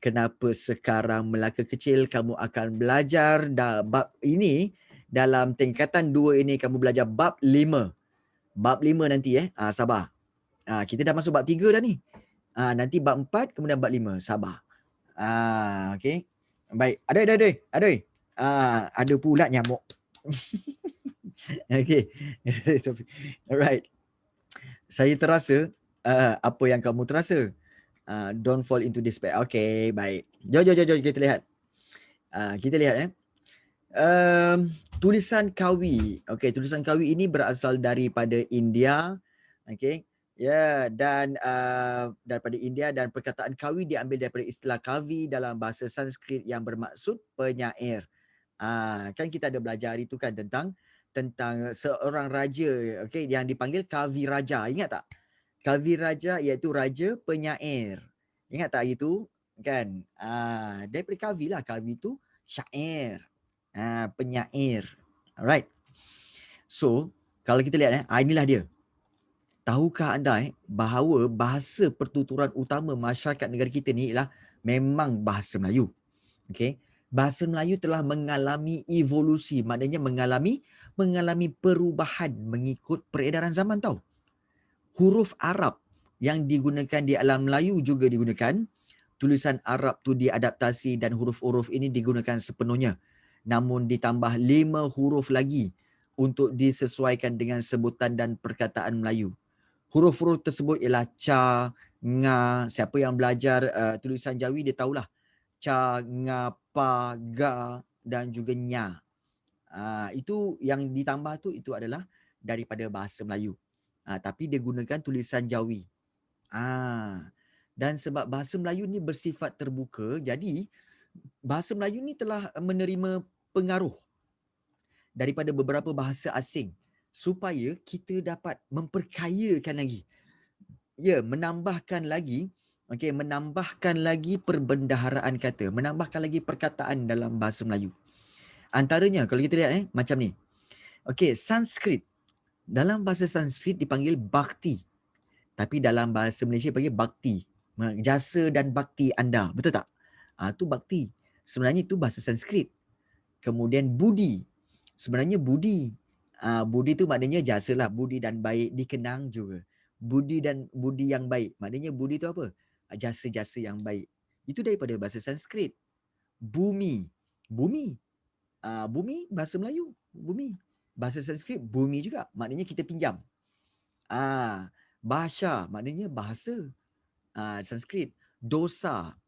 Kenapa sekarang Melaka kecil? Kamu akan belajar bab ini dalam tingkatan 2 ini, kamu belajar bab 5. Bab 5 nanti sabar. Kita dah masuk bab 3 dah ni. Nanti bab 4 kemudian bab 5. Sabar. Okey. Baik. Aduh. Ada pula nyamuk. Okey. Alright. Saya terasa apa yang kamu terasa. Don't fall into despair. Okey, baik. Jom kita lihat. Kita lihat tulisan Kawi. Okey, tulisan Kawi ini berasal daripada India. Okey. Ya, dan daripada India, dan perkataan Kawi diambil daripada istilah Kavi dalam bahasa Sanskrit yang bermaksud penyair. Kan kita ada belajar itu kan tentang seorang raja, okey, yang dipanggil Kavi Raja. Ingat tak? Kavi Raja iaitu raja penyair. Ingat tak itu? Kan? Daripada Kavi lah. Kavi itu syair. Penyair. Alright. So, kalau kita lihat inilah dia. Tahukah anda bahawa bahasa pertuturan utama masyarakat negara kita ni ialah memang bahasa Melayu. Okey. Bahasa Melayu telah mengalami evolusi, maknanya mengalami perubahan mengikut peredaran zaman tau. Huruf Arab yang digunakan di alam Melayu juga digunakan. Tulisan Arab tu diadaptasi dan huruf-huruf ini digunakan sepenuhnya. Namun ditambah 5 huruf lagi untuk disesuaikan dengan sebutan dan perkataan Melayu. Huruf-huruf tersebut ialah ca, nga. Siapa yang belajar tulisan Jawi dia tahulah. Ca, nga, pa, ga dan juga nya. Itu yang ditambah tu itu adalah daripada bahasa Melayu. Tapi dia gunakan tulisan Jawi. Dan sebab bahasa Melayu ni bersifat terbuka, jadi bahasa Melayu ni telah menerima pengaruh daripada beberapa bahasa asing supaya kita dapat memperkayakan lagi. Ya, menambahkan lagi perbendaharaan kata, menambahkan lagi perkataan dalam bahasa Melayu. Antaranya kalau kita lihat macam ni. Okey, Sanskrit. Dalam bahasa Sanskrit dipanggil bhakti. Tapi dalam bahasa Malaysia panggil bakti. Jasa dan bakti anda. Betul tak? Tu bakti. Sebenarnya itu bahasa Sanskrit. Kemudian budi. Sebenarnya budi. Budi tu maknanya jasa lah. Budi dan baik dikenang juga. Budi yang baik. Maknanya budi tu apa? Jasa-jasa yang baik. Itu daripada bahasa Sanskrit. Bumi. Bumi bahasa Melayu. Bumi. Bahasa Sanskrit bumi juga. Maknanya kita pinjam. Bahasa maknanya bahasa. Sanskrit. Dosa.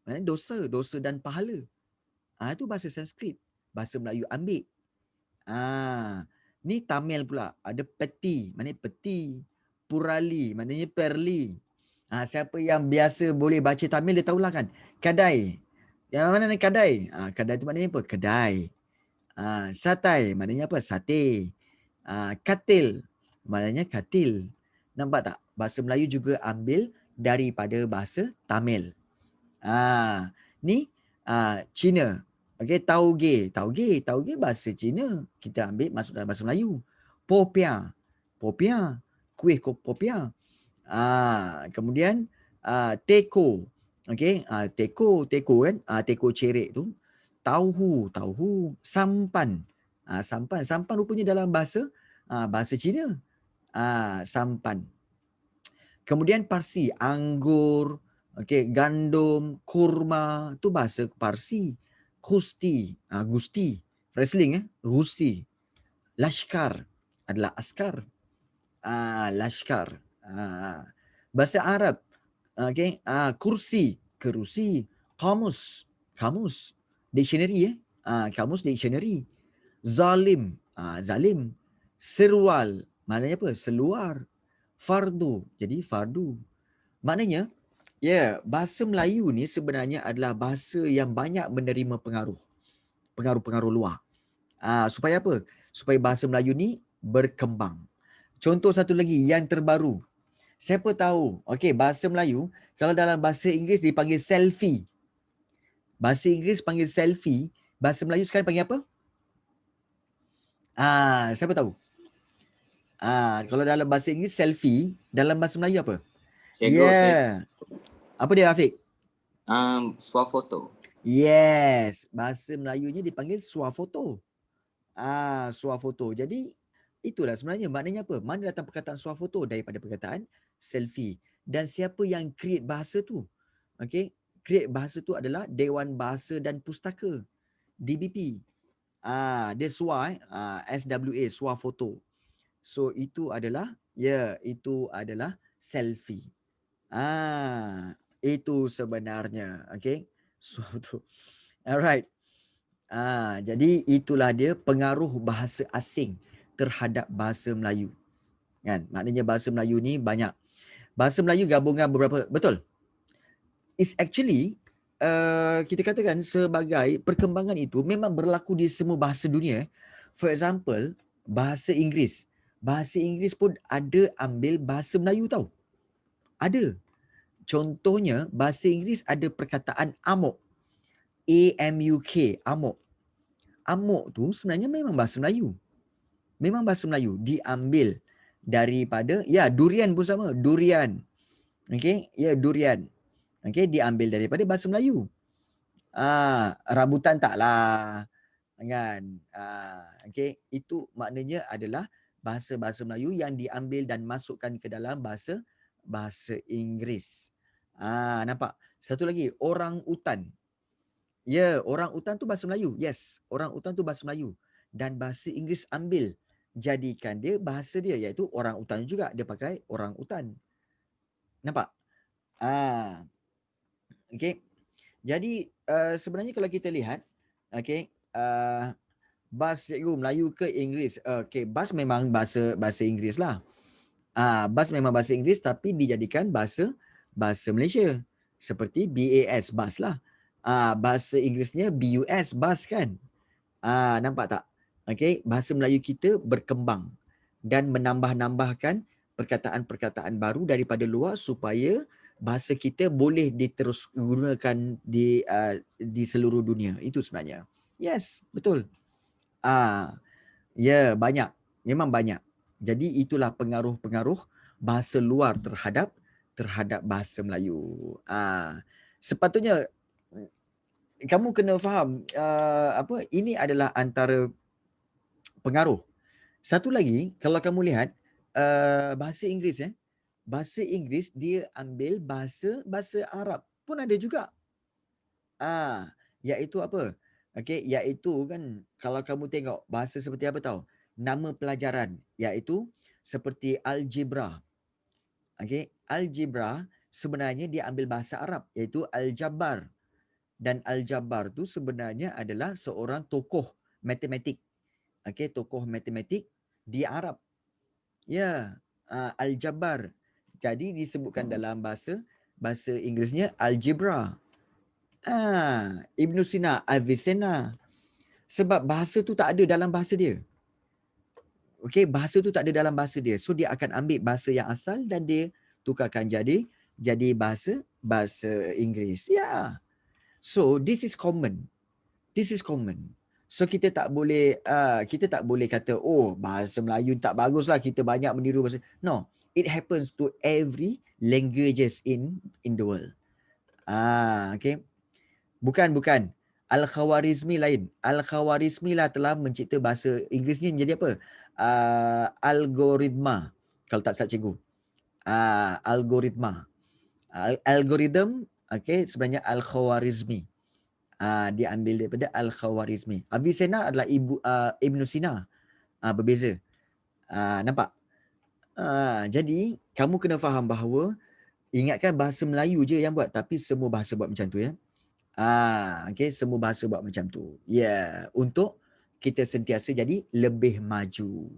Dosa dan pahala. Itu bahasa Sanskrit. Bahasa Melayu ambil. Ni Tamil pula. Ada peti. Maknanya peti. Purali. Maknanya perli. Siapa yang biasa boleh baca Tamil dia tahulah kan. Kadai. Yang mana ni kadai? Kadai tu maknanya apa? Kedai. Satai. Maknanya apa? Sate. Katil. Maknanya katil. Nampak tak? Bahasa Melayu juga ambil daripada bahasa Tamil. Ni Cina. Okey, tauge. Tauge bahasa Cina. Kita ambil masuk dalam bahasa Melayu. Popiah. Kuih popiah. Kemudian teko. Okey, teko kan? Teko cerek tu. Tauhu. Sampan. Sampan rupanya dalam bahasa Cina. Sampan. Kemudian Parsi, anggur, gandum, kurma, tu bahasa Parsi. Gusti, wrestling Gusti. Lashkar adalah askar. Lashkar. Bahasa Arab, okey, kursi, kerusi, kamus, kamus, dictionary kamus, dictionary. Zalim, zalim. Serwal, maknanya apa? Seluar. Fardu, jadi fardu. Maknanya, bahasa Melayu ni sebenarnya adalah bahasa yang banyak menerima pengaruh luar. Supaya apa? Supaya bahasa Melayu ni berkembang. Contoh satu lagi yang terbaru. Siapa tahu, okey, bahasa Melayu, kalau dalam bahasa Inggeris dipanggil selfie. Bahasa Inggeris panggil selfie, bahasa Melayu sekarang panggil apa? Siapa tahu? Kalau dalam bahasa Inggeris selfie, dalam bahasa Melayu apa? Saya Apa dia, Afiq? swafoto. Yes, bahasa Melayunya dipanggil swafoto. Swafoto. Jadi itulah sebenarnya maknanya apa? Mana datang perkataan swafoto? Daripada perkataan selfie. Dan siapa yang create bahasa tu? Okey, create bahasa tu adalah Dewan Bahasa dan Pustaka, DBP. Dia SWA, SWA, swafoto. So itu adalah itu adalah selfie. Itu sebenarnya, okey. Swafoto. Alright. Jadi itulah dia pengaruh bahasa asing terhadap bahasa Melayu. Kan? Maknanya bahasa Melayu ni banyak. Bahasa Melayu gabungan beberapa, betul. It's actually kita katakan sebagai perkembangan itu memang berlaku di semua bahasa dunia. For example, bahasa Inggeris. Bahasa Inggeris pun ada ambil bahasa Melayu tau. Ada. Contohnya bahasa Inggeris ada perkataan amok. AMUK, amok. Amok tu sebenarnya memang bahasa Melayu. Memang bahasa Melayu diambil daripada durian pun sama, durian. Okey, durian. Okey, diambil daripada bahasa Melayu. Rambutan taklah. Kan? Okey, itu maknanya adalah bahasa-bahasa Melayu yang diambil dan masukkan ke dalam bahasa Inggeris. Nampak? Satu lagi, orang utan. Orang utan tu bahasa Melayu. Yes, orang utan tu bahasa Melayu. Dan bahasa Inggeris ambil jadikan dia bahasa dia, iaitu orang utan juga. Dia pakai orang utan. Nampak? Okey. Jadi sebenarnya kalau kita lihat, okey, bas cikgu Melayu ke Inggeris. Okey, bas memang bahasa Inggeris lah. Bas memang bahasa Inggeris tapi dijadikan bahasa Malaysia. Seperti BAS, bas lah. Bahasa Inggerisnya BUS, bas kan. Nampak tak? Okey, bahasa Melayu kita berkembang dan menambah-nambahkan perkataan-perkataan baru daripada luar supaya bahasa kita boleh diterus gunakan di seluruh dunia. Itu sebenarnya. Yes, betul. Banyak. Memang banyak. Jadi itulah pengaruh-pengaruh bahasa luar terhadap bahasa Melayu. Sepatutnya kamu kena faham ini adalah antara pengaruh. Satu lagi, kalau kamu lihat bahasa Inggeris bahasa Inggeris dia ambil bahasa Arab pun ada juga. Iaitu apa? Okey, iaitu kan kalau kamu tengok bahasa seperti apa tahu? Nama pelajaran iaitu seperti algebra. Okey, algebra sebenarnya dia ambil bahasa Arab iaitu Al-Jabbar. Dan Al-Jabbar tu sebenarnya adalah seorang tokoh matematik. Okey, tokoh matematik di Arab. Al-Jabbar. Jadi disebutkan dalam bahasa Inggerisnya algebra. Ibn Sina, Avicenna. Sebab bahasa tu tak ada dalam bahasa dia. Okey, bahasa tu tak ada dalam bahasa dia. So dia akan ambil bahasa yang asal dan dia tukarkan jadi bahasa Inggeris. So this is common. This is common. So kita tak boleh kata bahasa Melayu tak baguslah, kita banyak meniru bahasa. No, it happens to every languages in the world. Okay. Bukan. Al-Khawarizmi lain. Al-Khawarizmi lah telah mencipta bahasa Inggeris ni menjadi apa? Algoritma. Kalau tak salah cikgu. Algoritma. Algorithm, okay, sebenarnya Al-Khawarizmi. Dia ambil daripada Al-Khawarizmi. Avicenna adalah Ibn Sina. Berbeza. Nampak? Jadi kamu kena faham bahawa ingatkan bahasa Melayu je yang buat, tapi semua bahasa buat macam tu ya. Okey, semua bahasa buat macam tu. Untuk kita sentiasa jadi lebih maju.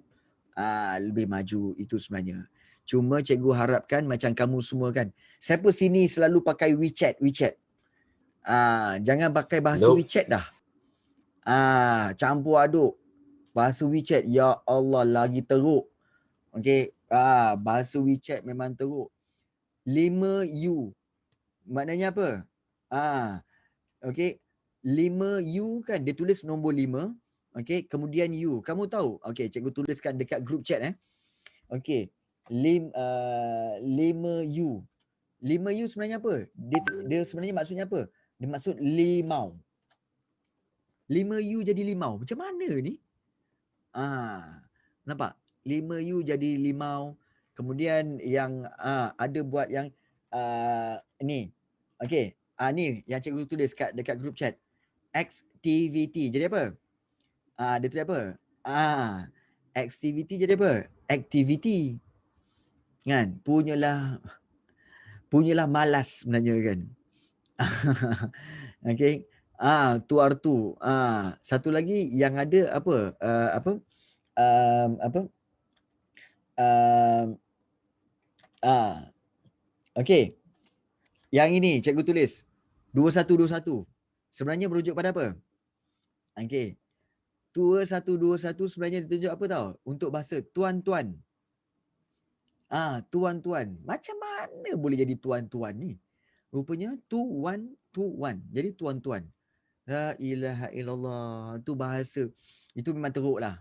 Lebih maju itu sebenarnya. Cuma cikgu harapkan macam kamu semua kan. Siapa sini selalu pakai WeChat? Jangan pakai bahasa Nope. WeChat dah. Campur aduk. Bahasa WeChat, ya Allah lagi teruk. Okey, bahasa WeChat memang teruk. 5U. Maknanya apa? Okey, 5U kan dia tulis nombor 5. Okey, kemudian U. Kamu tahu? Okey, cikgu tuliskan dekat group chat Okey. 5U. 5U sebenarnya apa? Dia sebenarnya maksudnya apa? Dia maksud limau. 5U jadi limau. Macam mana ni? Nampak? 5U jadi limau. Kemudian yang ada buat yang ni. Okey. Ni yang cikgu tulis dekat group chat. Activity jadi apa? Dia tulis apa? Activity jadi apa? Activity. Kan? Punyalah malas sebenarnya kan. Okey. Tuar tu. Satu lagi yang ada apa? Okey. Yang ini cikgu tulis 2121. Sebenarnya merujuk pada apa? Okey. 2121 sebenarnya ditunjuk apa tahu? Untuk bahasa tuan-tuan. Tuan-tuan. Macam mana boleh jadi tuan-tuan ni? Rupanya tuan-tuan. Jadi tuan-tuan. La ilaha illallah. Itu bahasa. Itu memang teruk lah.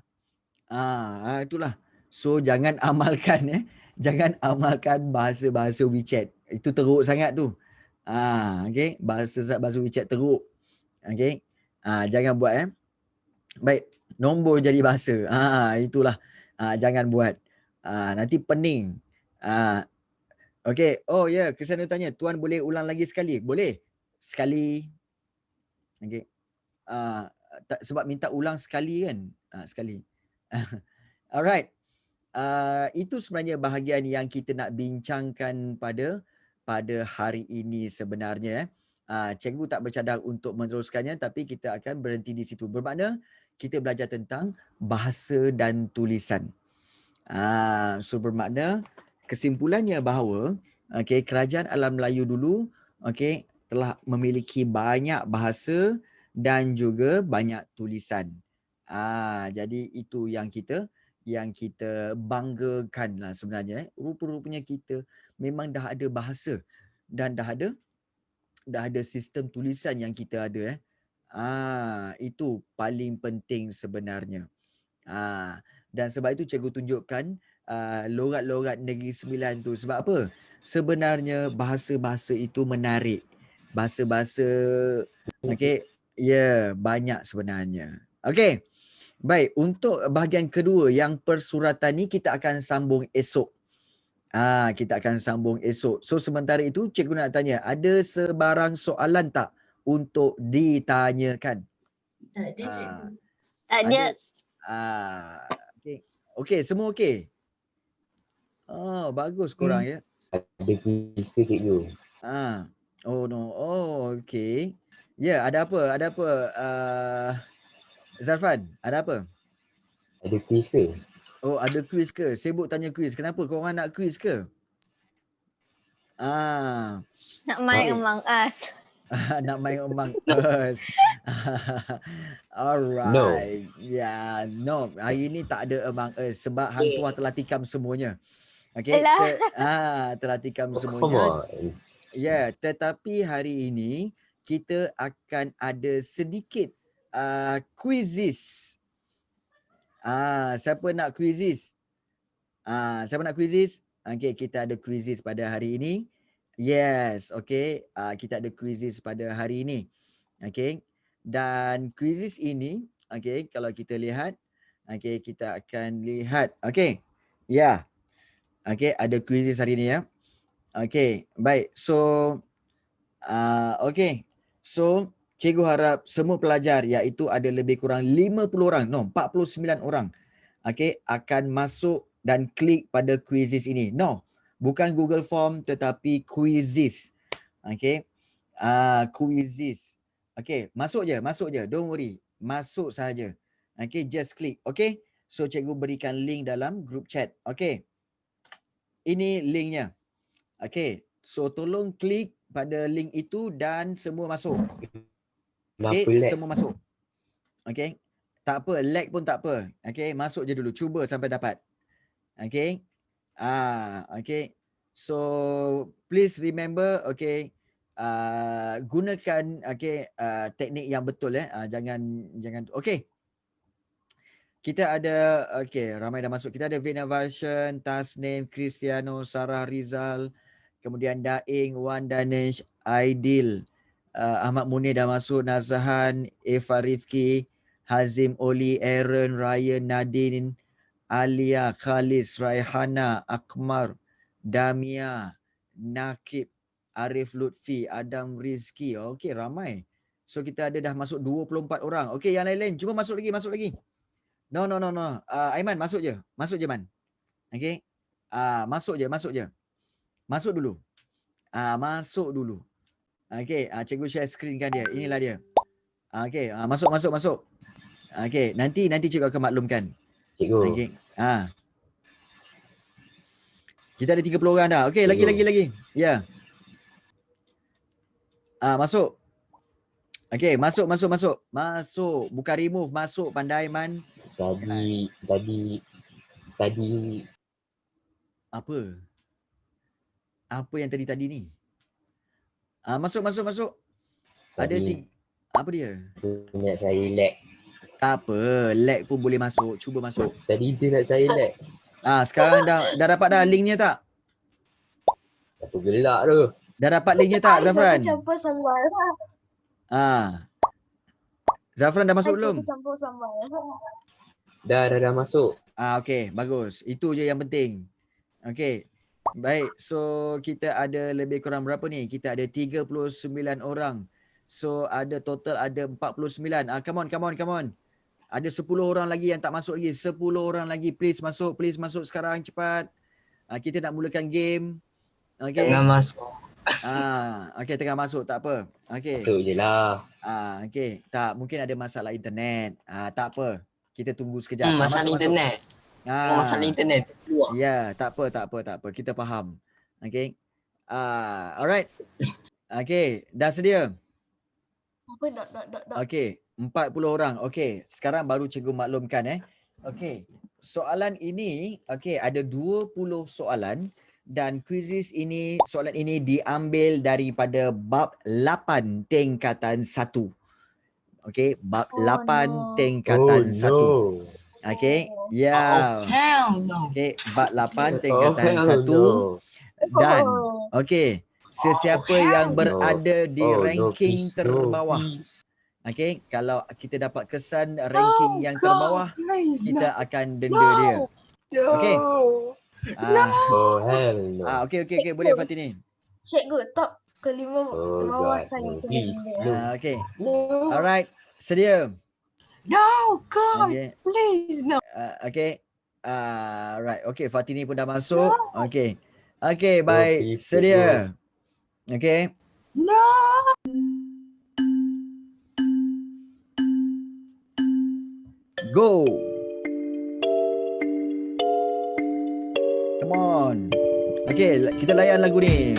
Itulah. So jangan amalkan Jangan amalkan bahasa-bahasa WeChat. Itu teruk sangat tu. Okey, bahasa WeChat teruk. Okey. Jangan buat Baik, nombor jadi bahasa. Itulah. Jangan buat. Nanti pening. Okey. Oh ya, Kristiano tanya, tuan boleh ulang lagi sekali? Boleh. Sekali. Okey. Sebab minta ulang sekali kan? Sekali. Alright. Itu sebenarnya bahagian yang kita nak bincangkan pada hari ini sebenarnya. Cikgu tak bercadang untuk meneruskannya, tapi kita akan berhenti di situ. Bermakna kita belajar tentang bahasa dan tulisan. So bermakna kesimpulannya bahawa kerajaan alam Melayu dulu telah memiliki banyak bahasa dan juga banyak tulisan. Jadi itu yang kita banggakan lah sebenarnya. Rupa-rupanya kita memang dah ada bahasa dan dah ada sistem tulisan yang kita ada. Itu paling penting sebenarnya. Dan sebab itu cikgu tunjukkan lorat-lorat Negeri Sembilan tu. Sebab apa? Sebenarnya bahasa-bahasa itu menarik. Bahasa-bahasa banyak sebenarnya. Okey. Baik, untuk bahagian kedua yang persuratan ni kita akan sambung esok. Kita akan sambung esok. So sementara itu cikgu nak tanya, ada sebarang soalan tak untuk ditanyakan? Tak ada cikgu. Tak ada. Okey, semua okey. Bagus korang ya. Ada quiz ke cikgu? Oh no. Okey. Ya, ada apa? Zarfan, ada apa? Ada quiz ke? Oh, ada quiz ke? Sibuk tanya quiz. Kenapa korang nak quiz ke? Nak main okey. Among Us. Nak main Among Us. Alright. No. Hari ni tak ada Among Us sebab Hang Tuah telah tikam semuanya. Okey. Telah tikam semuanya. Tetapi hari ini kita akan ada sedikit quizzes. Siapa nak quizzes? Okey, kita ada quizzes pada hari ini. Yes, okey. Kita ada quizzes pada hari ini. Okey. Dan quizzes ini, okey, kalau kita lihat, okey, kita akan lihat. Okey. Okey, ada quizzes hari ini ya. Okey, baik. So, okey. So, cikgu harap semua pelajar, iaitu ada lebih kurang 50 orang, 49 orang, okey, akan masuk dan klik pada quizzes ini. No, bukan Google Form tetapi quizzes. Okay. Quizzes. Okay, masuk je. Don't worry. Masuk saja. Okay, just click. Okay. So cikgu berikan link dalam group chat. Okay. Ini linknya. Okay. So tolong klik pada link itu dan semua masuk. Okay, Kenapa lag? semua masuk. Okay. Tak apa, lag pun tak apa. Okay, masuk je dulu. Cuba sampai dapat. Okay. Okay. So please remember, okay, gunakan teknik yang betul jangan okay. Kita ada ramai dah masuk. Kita ada Vina Varshan, Tasnim, Cristiano, Sarah Rizal, kemudian Daing, Wan Danish, Aidil, Ahmad Munir dah masuk, Nazahan, Eva Rifki, Hazim Oli, Aaron, Ryan, Nadine, Alia, Khalis, Raihana, Akmar, Damia, Nakib, Arif Lutfi, Adam Rizki. Okey, ramai. So kita ada dah masuk 24 orang. Okey, yang lain-lain cuba masuk lagi. No. Aiman masuk je, Man. Okey. Masuk je. Masuk dulu. Masuk dulu. Okey, cikgu share screen kan dia. Inilah dia. Okey, masuk. Okey, nanti cikgu akan maklumkan. Cikgu. Okey. Kita ada 30 orang dah. Okey, lagi. Ya. Masuk. Okey, masuk. Masuk. Bukan remove, masuk. Pandai, Man. Tadi Apa? Apa yang tadi ni? Masuk. Ada Tadi. apa dia? nak saya lag. Tak apa, lag pun boleh masuk. Cuba masuk. Tadi tu nak saya lag. Sekarang dah dapat dah linknya tak? Apa gelak tu? Dah dapat linknya tak, Zafran? Campur sambal. Zafran dah masuk belum? Campur sambal. Dah masuk. Okey, bagus. Itu je yang penting. Okey. Baik, so kita ada lebih kurang berapa ni? Kita ada 39 orang. So ada total ada 49. Come on. Ada 10 orang lagi yang tak masuk lagi. 10 orang lagi. Please masuk sekarang cepat. Kita nak mulakan game. Okey. Tengah masuk. Okey, tengah masuk, tak apa. Okey. Masuk je lah. Okey. Tak, mungkin ada masalah internet. Tak apa. Kita tunggu sekejap. Masalah internet. Masalah internet. Ya, tak apa. Kita faham. Okey. Alright. Okey, dah sedia? Apa dot. Okey, 40 orang. Okey, sekarang baru cikgu maklumkan Okey. Soalan ini ada 20 soalan dan quizzes ini, soalan ini diambil daripada bab 8 tingkatan 1. Okey, bab 8 tingkatan 1. Okey. Ya. Hell no. Okey, bab 8 tingkatan 1 dan okey, sesiapa yang berada di ranking terbawah. Okey, kalau kita dapat kesan ranking yang terbawah, kita akan denda dia. Okey. Hell no. Okey, boleh Fatini. Cikgu, top kelima bawah God, saya. no, please. Okey. Alright, sedia? No, God, Okey. please, no. Okey. Right. Okey, Fatini pun dah masuk. Okey. Okey, baik. please, Sedia. Okey. No. Go. Come on. Okey, kita layan lagu ni.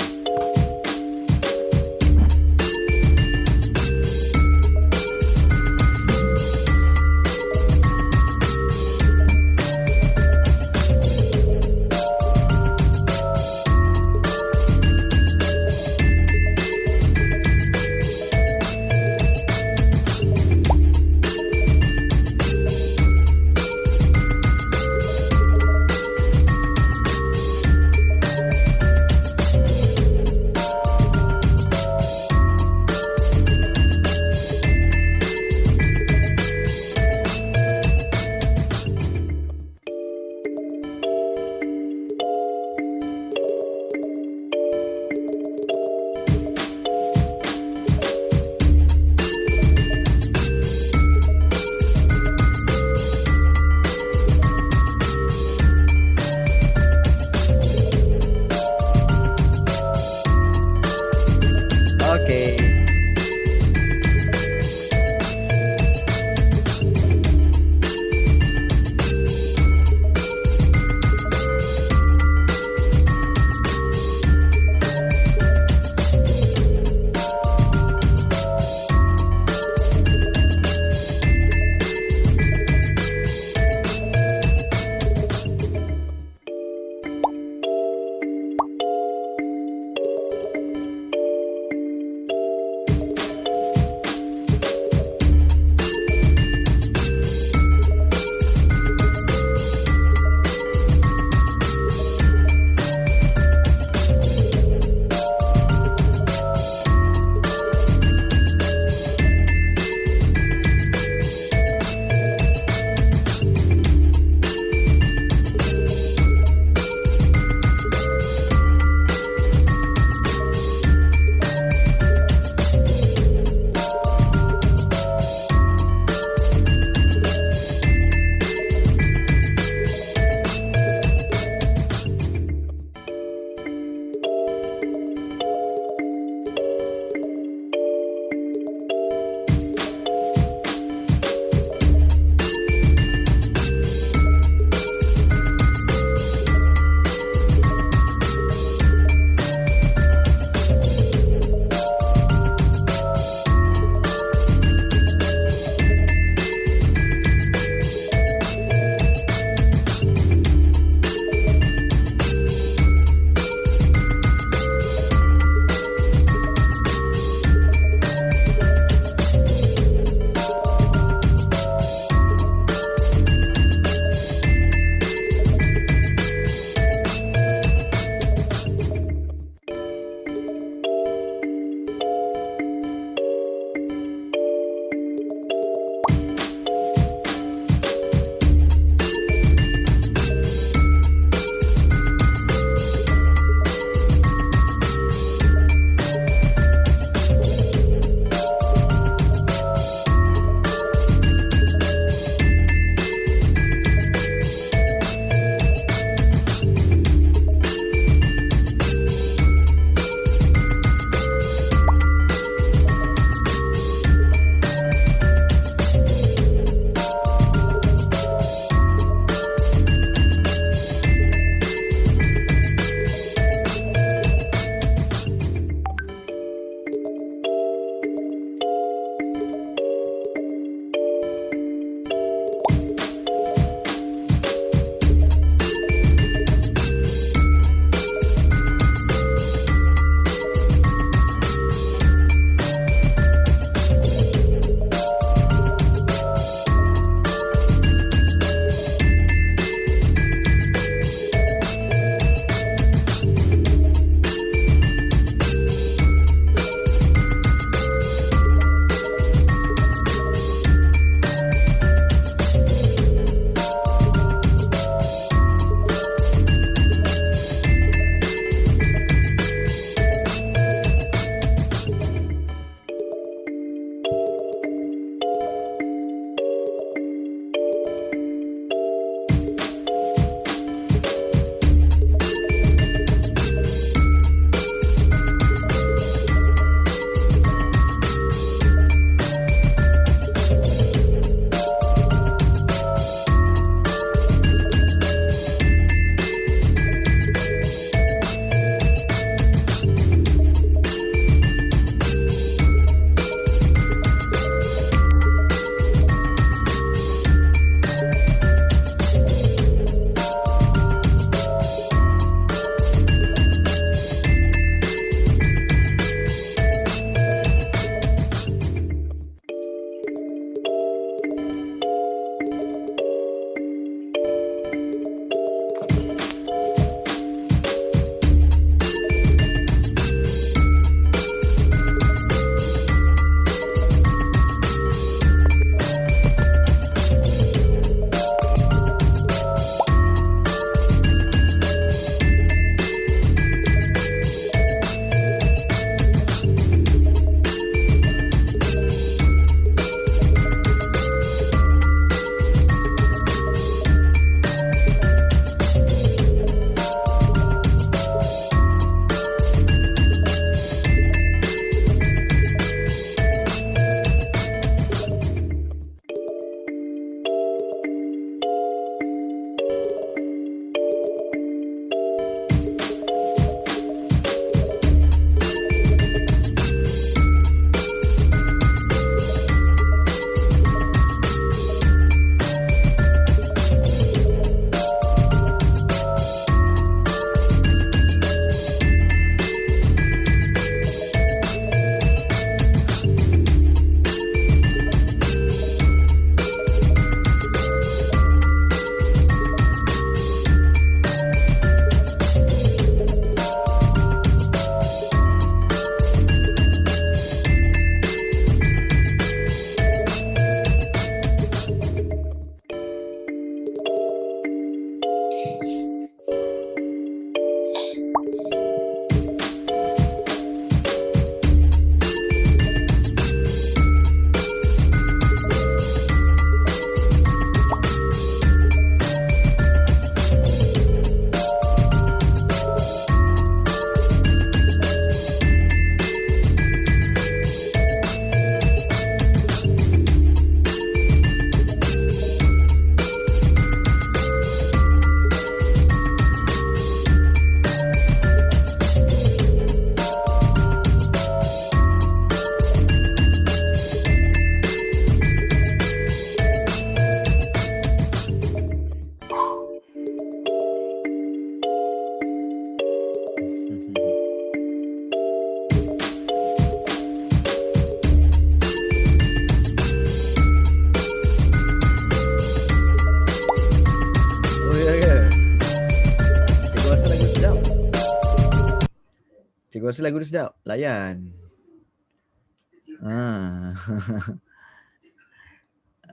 Cikgu rasa lagu dia sedap. Layan.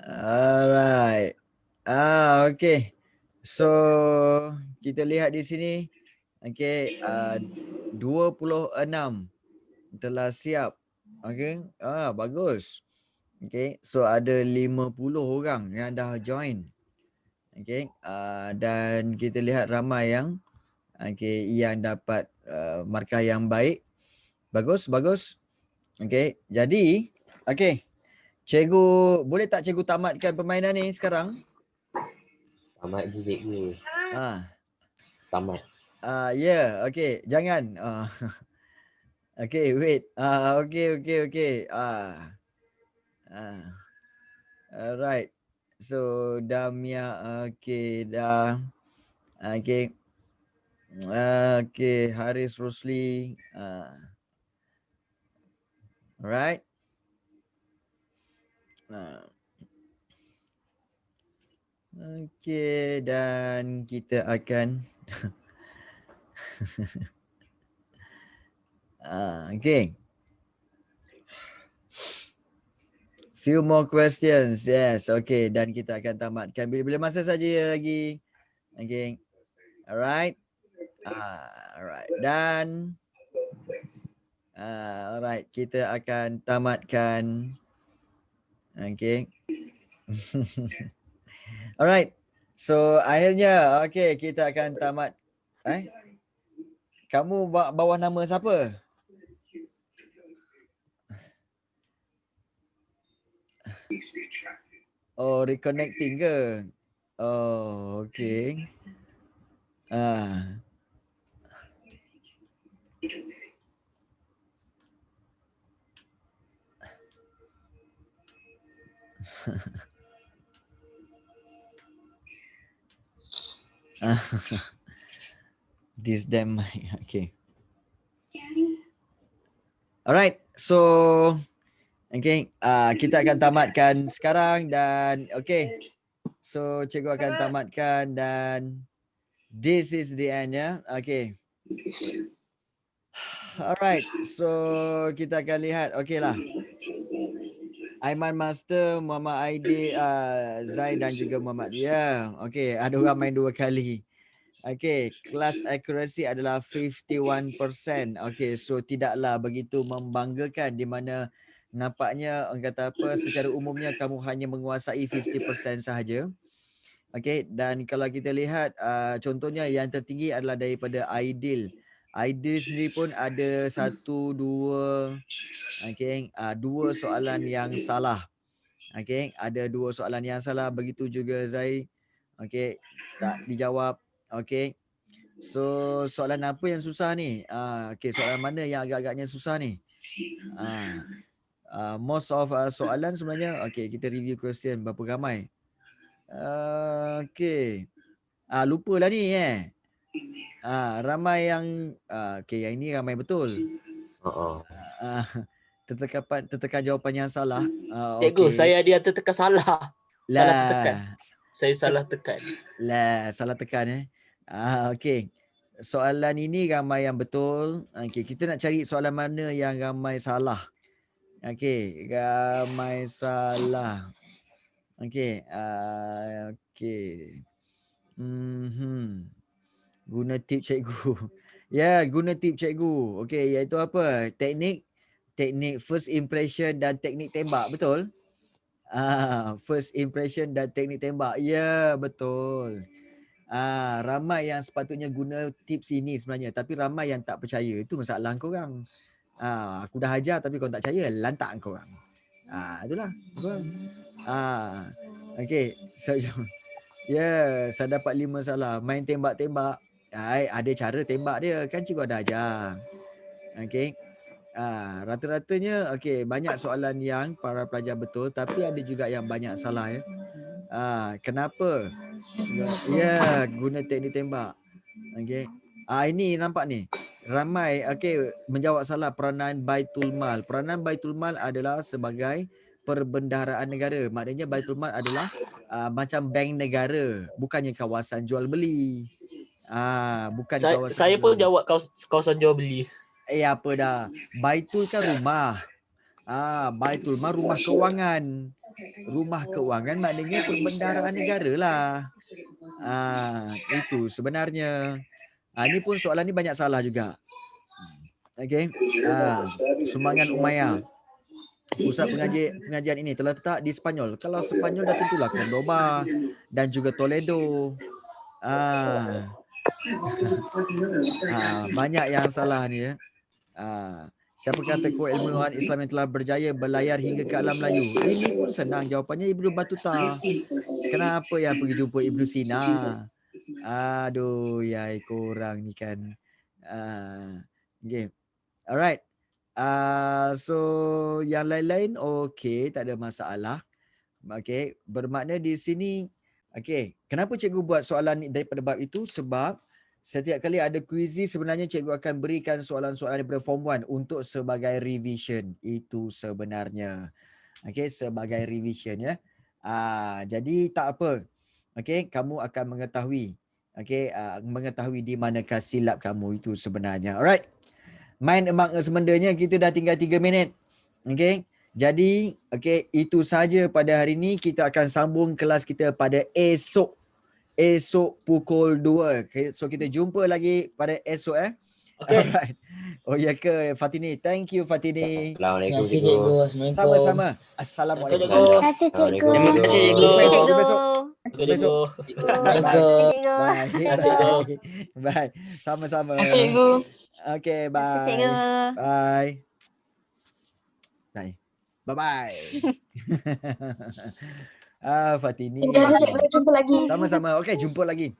Alright. Okay. So, kita lihat di sini. Okay. 26 telah siap. Okay. Bagus. Okay. So, ada 50 orang yang dah join. Okay. Dan kita lihat ramai yang yang dapat markah yang baik. Bagus, bagus. Okay. Jadi, okay. Cikgu, boleh tak cikgu tamatkan permainan ni sekarang? Tamat je cikgu. Tamat. Okay. Jangan. Okay, wait. Okay. Alright. So, Damia, okay, dah. Okay. Okay, Haris Rosli. Alright. Okay, dan kita akan okay. Few more questions. Yes, okay. Dan kita akan tamatkan bila masa saja lagi. Okay. Alright. Alright. Dan alright, kita akan tamatkan. Okay. Alright. So, akhirnya okay, kita akan tamat. Kamu bawah nama siapa? Oh, reconnecting ke? Oh, okay. This damn mic. Okay. Alright. So, okay. Kita akan tamatkan sekarang dan okay. So, cikgu akan tamatkan dan this is the end ya. Okay. Alright. So, kita akan lihat. Okay lah. Aiman Master, Muhammad Aidil, Zain dan juga Muhammad. Okay. Ada orang main 2 kali. Okay, class accuracy adalah 51%. Okay, so tidaklah begitu membanggakan di mana nampaknya orang kata apa, secara umumnya kamu hanya menguasai 50% sahaja. Okay, dan kalau kita lihat contohnya yang tertinggi adalah daripada Aidil. Aidil sendiri pun ada 1, 2, okay, 2 soalan yang salah. Okay, ada 2 soalan yang salah. Begitu juga Zain. Okay, tak dijawab. Okay. So, soalan apa yang susah ni? Okay, soalan mana yang agak-agaknya susah ni? Most of soalan sebenarnya, okay, kita review question berapa ramai. Okay. Lupalah ni ramai yang, okay, yang ini ramai betul. Tertekan jawapan yang salah. Cikgu, Okay. saya dia tertekan salah. Salah tertekan. Saya salah tekan. Salah tekan okay. Soalan ini ramai yang betul. Okay, kita nak cari soalan mana yang ramai salah. Okay, ramai salah. Okay, okay. Guna tip cikgu. Guna tip cikgu. Okay, iaitu apa? Teknik first impression dan teknik tembak, betul? First impression dan teknik tembak. Betul. Ramai yang sepatutnya guna tips ini sebenarnya, tapi ramai yang tak percaya. Itu masalah korang. Aku dah ajar tapi kau tak percaya, lantak korang. Itulah. Okay. So, saya dapat 5 salah. Main tembak-tembak. Ada cara tembak dia. Kan cikgu ada ajar. Okay. Rata-ratanya okay, banyak soalan yang para pelajar betul, tapi ada juga yang banyak salah ya. Kenapa? Guna teknik tembak. Okay. Ini nampak ni. Ramai menjawab salah peranan Baitul Mal. Peranan Baitul Mal adalah sebagai perbendaharaan negara. Maknanya Baitul Mal adalah macam bank negara, bukannya kawasan jual beli. Bukan kawasan. Saya pun jawab kawasan jual beli. Apa dah. Baitul kan rumah. Baitul mah rumah kewangan. Rumah kewangan maknanya perbendaharaan negara lah. Itu sebenarnya. Ni pun soalan ni banyak salah juga. Okey. Sumbangan Umayyah. Pusat pengajian ini telah letak di Sepanyol. Kalau Sepanyol dah tentulah Cordoba dan juga Toledo. Banyak yang salah ni ya. Siapa kata kuat ilmuwan Islam yang telah berjaya berlayar hingga ke alam Melayu? Ini pun senang jawapannya, Ibnu Battuta. Kenapa yang pergi jumpa Ibnu Sina? Aduh, yai korang ni kan. Okay. Alright. So yang lain-lain okey, tak ada masalah. Okey, bermakna di sini okey, kenapa cikgu buat soalan ni daripada bab itu? Sebab setiap kali ada kuizi sebenarnya cikgu akan berikan soalan-soalan daripada form 1 untuk sebagai revision. Itu sebenarnya. Okey, sebagai revision ya. Jadi tak apa. Okey, kamu akan mengetahui. Okey, mengetahui di manakah silap kamu itu sebenarnya. Alright. Main emak semendanya kita dah tinggal 3 minit. Okey. Jadi, okey, itu saja pada hari ini. Kita akan sambung kelas kita pada esok. Esok pukul 2. Okay, so kita jumpa lagi pada esok Okey. Alright. Oh ya ke Fatini? Thank you Fatini. Terima Assalamualaikum kasih cikgu. cikgu. Assalamualaikum. Sama-sama. Assalamualaikum. Terima kasih cikgu. Terima kasih, cikgu. Jumpa esok, Cikgu. jumpa esok. Okey cikgu. Assalamualaikum cikgu. Bye. Cikgu. Bye. Sama-sama. Cikgu. Okay, Terima kasih cikgu. bye. Bye. Bye-bye. Fatini. Terima kasih cikgu. Jumpa lagi. Sama-sama. Okay, jumpa lagi.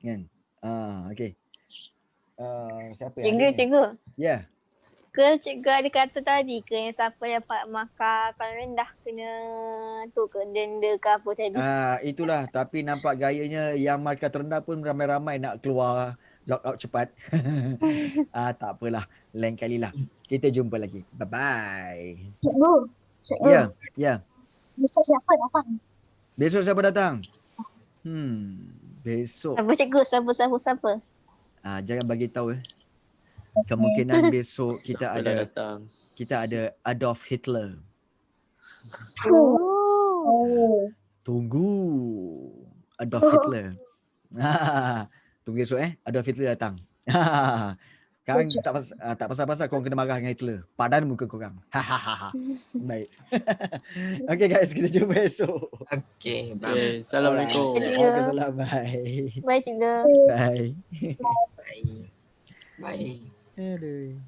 Kan? Okay. Siapa yang Cikgu, ada ni? cikgu. Ya. Ke cikgu ada kata tadi ke yang siapa dapat markah paling rendah kena tu ke denda ke apa tadi? Itulah. Tapi nampak gayanya yang markah terendah pun ramai-ramai nak keluar lockout cepat. Tak apalah. Lain kalilah. Kita jumpa lagi. Bye-bye. Cikgu. Cikgu. Ya. Ya. Besok siapa datang? Besok siapa datang? Besok. Siapa cikgu? Siapa? Jangan bagi tahu Kemungkinan besok Siapa dah datang? kita ada Adolf Hitler. Oh. Tunggu. Adolf Hitler. Tunggu esok Adolf Hitler datang. Kan tak pasal-pasal korang kena marah dengan Hitler. Padan muka korang. Baik. Okay guys, kita jumpa esok. Okay, bye. Okay, Assalamualaikum. Waalaikumsalam. Bye. Bye cikgu. Bye. Bye. Bye. Aduh.